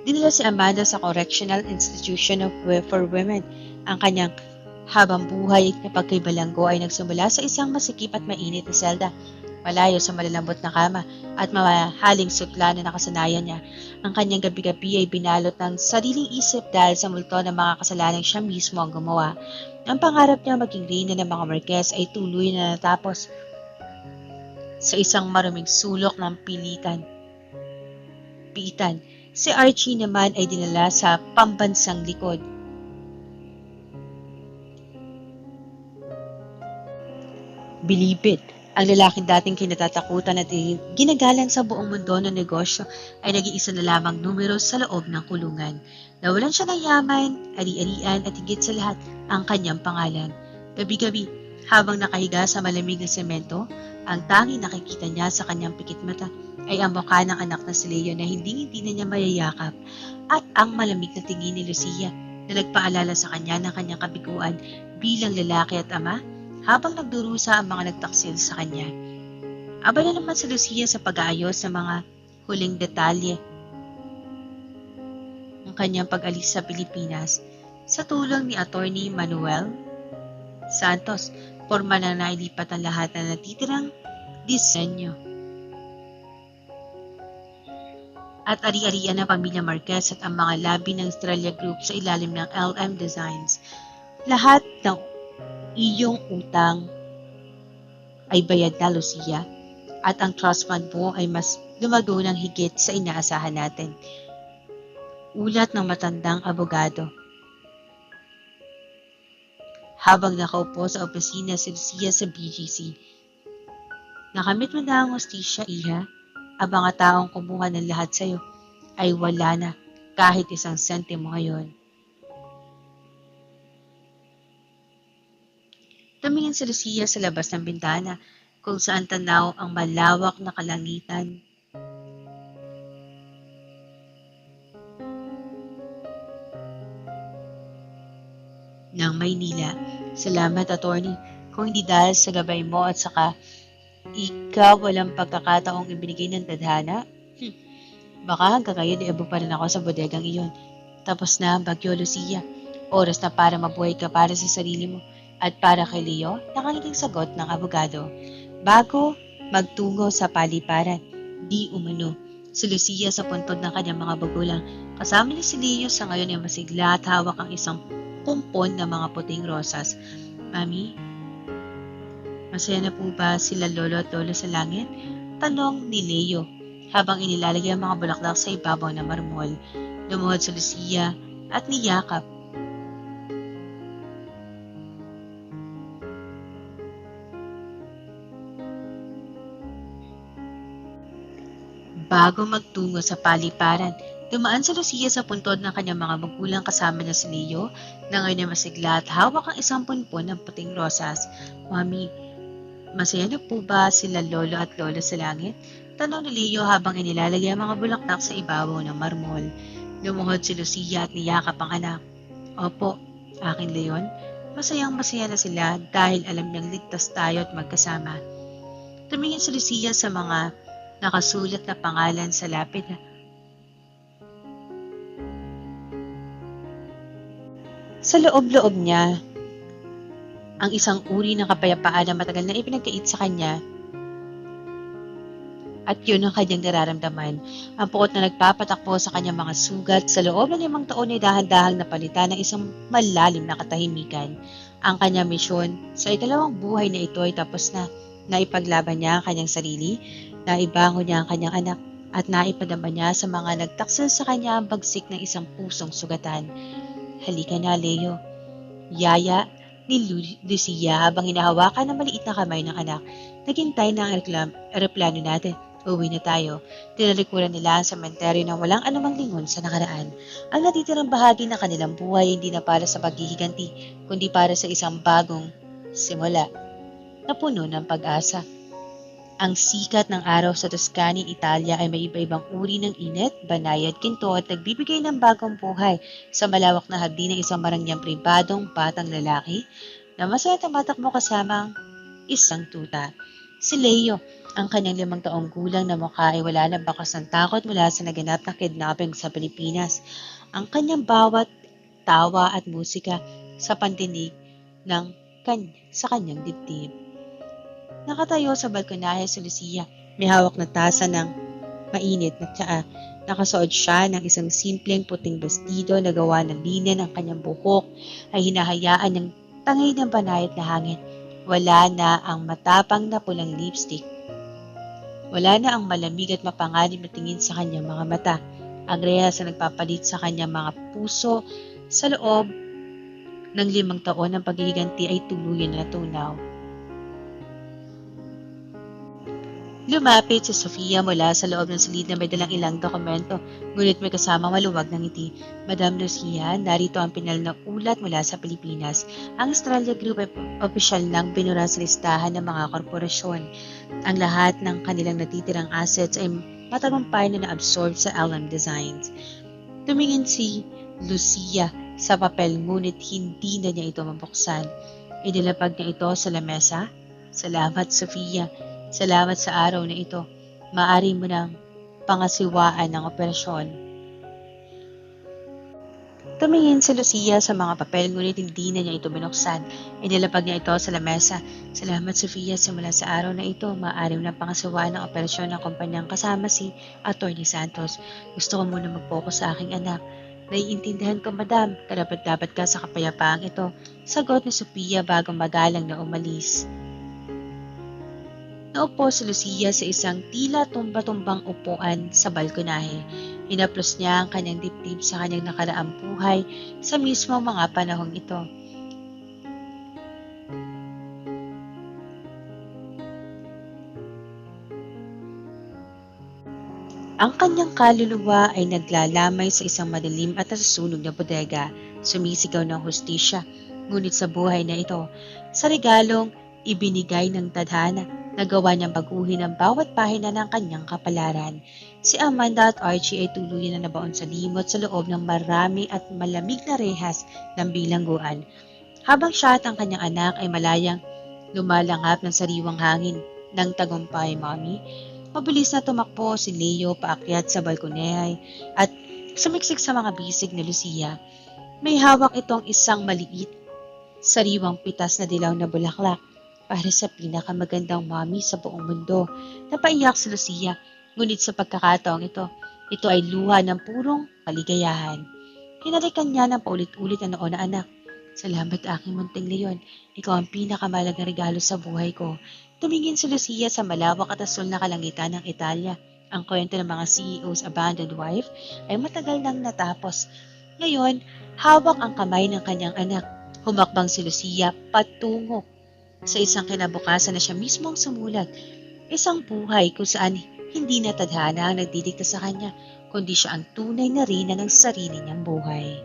Dinala si Amanda sa Correctional Institution for Women. Ang kanyang habang buhay na pagkaibalanggo ay nagsimula sa isang masikip at mainit na selda, malayo sa malalambot na kama at mamahaling sutla na nakasanayan niya. Ang kanyang gabi-gabi ay binalot ng sariling isip dahil sa multo ng mga kasalanang siya mismo ang gumawa. Ang pangarap niya maging reyna ng mga Marquez ay tuloy na natapos sa isang maruming sulok ng piitan. Si Archie naman ay dinala sa pambansang likod. Bilibid, ang lalaking dating kinatatakutan at ginagalang sa buong mundo ng negosyo ay nag-iisa na lamang numero sa loob ng kulungan. Nawalan siya ng yaman, ari-arian at higit sa lahat ang kanyang pangalan. Gabi-gabi, habang nakahiga sa malamig na semento, ang tanging nakikita niya sa kanyang pikit mata ay ang mukha ng anak na si Leo na hindi na niya mayayakap at ang malamig na tingin ni Lucia na nagpaalala sa kanya ng kanyang kabiguan bilang lalaki at ama habang nagdurusa ang mga nagtaksil sa kanya. Abala naman si Lucia sa pag-aayos sa mga huling detalye ng kanyang pag-alis sa Pilipinas sa tulong ni Attorney Manuel Santos, forma na nailipat ang lahat na natitirang disenyo. At ari-arian ng pamilya Marquez at ang mga labi ng Estrella Group sa ilalim ng LM Designs. Lahat ng iyong utang ay bayad na, Lucia, at ang trust fund mo ay mas lumago ng higit sa inaasahan natin. Ulat ng matandang abogado. Habang nakaupo sa opisina si Lucia sa BGC, nakamit mo na ang hustisya, Iha. Ang mga taong kumuha ng lahat sa iyo ay wala na kahit 1 sentimo ngayon. Tumingin si Lucia sa labas ng bintana kung saan tanaw ang malawak na kalangitan. Ng Maynila. Salamat, Attorney. Kung hindi dahil sa gabay mo at saka ikaw walang pagkakataong ibinigay ng tadhana, baka hanggang ngayon iabo pa rin ako sa bodegang iyon. Tapos na ang bagyo, Lucia. Oras na para mabuhay ka para sa sarili mo at para kay Leo, nakangiting sagot ng abogado. Bago magtungo sa paliparan, di umano, si Lucia sa puntod ng kanyang mga magulang. Kasama ni si Leo sa ngayon ay masigla at hawak ang isang pumpon ng mga puting rosas. Mami, masaya na po ba sila lolo at lolo sa langit? Tanong ni Leo habang inilalagay ang mga bulaklak sa ibabaw ng marmol. Lumuhod si Lucia at niyakap. Bago magtungo sa paliparan, dumaan si Lucia sa puntod ng kanyang mga magulang kasama na si Leo na ngayon ay masigla at hawak ang isang punpon ng puting rosas. Mami, masaya na po ba sila lolo at lola sa langit? Tanong ni Leo habang inilalagay ang mga bulaklak sa ibabaw ng marmol. Lumuhod si Lucia at niyakap ang anak. Opo, Akin, Leon, masayang masaya na sila dahil alam niyang ligtas tayo at magkasama. Tumingin si Lucia sa mga nakasulat na pangalan sa lapid. Sa loob-loob niya, ang isang uri ng kapayapaan na matagal na ipinagkait sa kanya at yun ang kanyang nararamdaman. Ang puot na nagpapatakbo sa kanyang mga sugat sa loob ng 5 taon ay dahan-dahang napalitan ng isang malalim na katahimikan. Ang kanyang misyon sa ikalawang buhay na ito ay tapos na. Naipaglaban niya ang kanyang sarili, naibangon niya ang kanyang anak, at naipadama niya sa mga nagtaksil sa kanya ang bagsik ng isang pusong sugatan. Halika na, Leo. Yaya ni Lucia habang hinahawakan ng maliit na kamay ng anak. Naghintay na ang eroplano natin. Uwi na tayo. Tinalikuran nila ang sementeryo ng walang anumang lingon sa nakaraan. Ang natitirang bahagi ng kanilang buhay hindi na para sa paghihiganti, kundi para sa isang bagong simula na puno ng pag-asa. Ang sikat ng araw sa Tuscany, Italia ay may iba-ibang uri ng init, banayad, ginto at nagbibigay ng bagong buhay sa malawak na hardin ng isang marangyang pribadong batang lalaki na masaya tumatakbo kasama ang isang tuta. Si Leo, ang kanyang 5 taong gulang na mukha ay wala na bakas ng takot mula sa naganap na kidnapping sa Pilipinas. Ang kanyang bawat tawa at musika sa pandinig sa kanyang dibdib. Nakatayo sa balkonahe si Lucia. May hawak na tasa ng mainit na tsaa. Nakasuot siya ng isang simpleng puting vestido na gawa ng linen. Ang kanyang buhok ay hinahayaan ng tangay ng banayad na hangin. Wala na ang matapang na pulang lipstick. Wala na ang malamig at mapanganib na tingin sa kanyang mga mata. Ang rehas na nagpapalit sa kanyang mga puso sa loob ng 5 taon ng paghihiganti ay tuluyan na tunaw. Lumapit si Sofia mula sa loob ng silid na may dalang ilang dokumento, ngunit may kasama maluwag ng ngiti. Madam Lucia, narito ang pinal na ulat mula sa Pilipinas. Ang Australia Group ay opisyal nang binura sa listahan ng mga korporasyon. Ang lahat ng kanilang natitirang assets ay matagumpay na na-absorb sa LM Designs. Tumingin si Lucia sa papel ngunit hindi na niya ito mabuksan. Inilapag niya ito sa lamesa. Salamat, Sofia. Salamat sa araw na ito. Maaari mo nang pangasiwaan ng operasyon. Tumingin si Lucia sa mga papel ngunit hindi na niya ito binuksan. Inilapag niya ito sa lamesa. Salamat, Sofia. Simula sa araw na ito, maaari mo nang pangasiwaan ng operasyon ng kumpanyang kasama si Atty. Santos. Gusto ko muna mag-focus sa aking anak. Naiintindihan ko, madam. Karapat-dapat ka sa kapayapaang ito. Sagot ni Sofia bago magalang na umalis. Naupo si Lucia sa isang tila tumba-tumbang upuan sa balkonahe. Hinaplos niya ang kanyang dibdib sa kanyang nakaraang buhay sa mismo mga panahong ito. Ang kanyang kaluluwa ay naglalamay sa isang madilim at nasusunog na bodega, sumisigaw ng hustisya, ngunit sa buhay na ito, sa regalong ibinigay ng tadhana, nagawa niyang baguhin ang bawat pahina ng kanyang kapalaran. Si Amanda at Archie ay tuluyan na nabaon sa limot sa loob ng marami at malamig na rehas ng bilangguan. Habang siya at ang kanyang anak ay malayang lumalangap ng sariwang hangin ng tagumpay, Mommy, mabilis na tumakbo si Leo paakyat sa balkonehay at sumiksik sa mga bisig ni Lucia. May hawak itong isang maliit, sariwang pitas na dilaw na bulaklak. Para sa pinakamagandang mommy sa buong mundo. Napaiyak si Lucia, ngunit sa pagkakataong ito ay luha ng purong kaligayahan. Hinalikan niya ng paulit-ulit na noo na anak. Salamat aking munting Leon, ikaw ang pinakamalagang regalo sa buhay ko. Tumingin si Lucia sa malawak at asul na kalangitan ng Italia. Ang kwento ng mga CEO's abandoned wife ay matagal nang natapos. Ngayon, hawak ang kamay ng kanyang anak. Humakbang si Lucia patungo sa isang kinabukasan na siya mismo ang sumulat. Isang buhay kung saan hindi na tadhana ang nagdidikta sa kanya, kundi siya ang tunay na reyna ng sarili niyang buhay.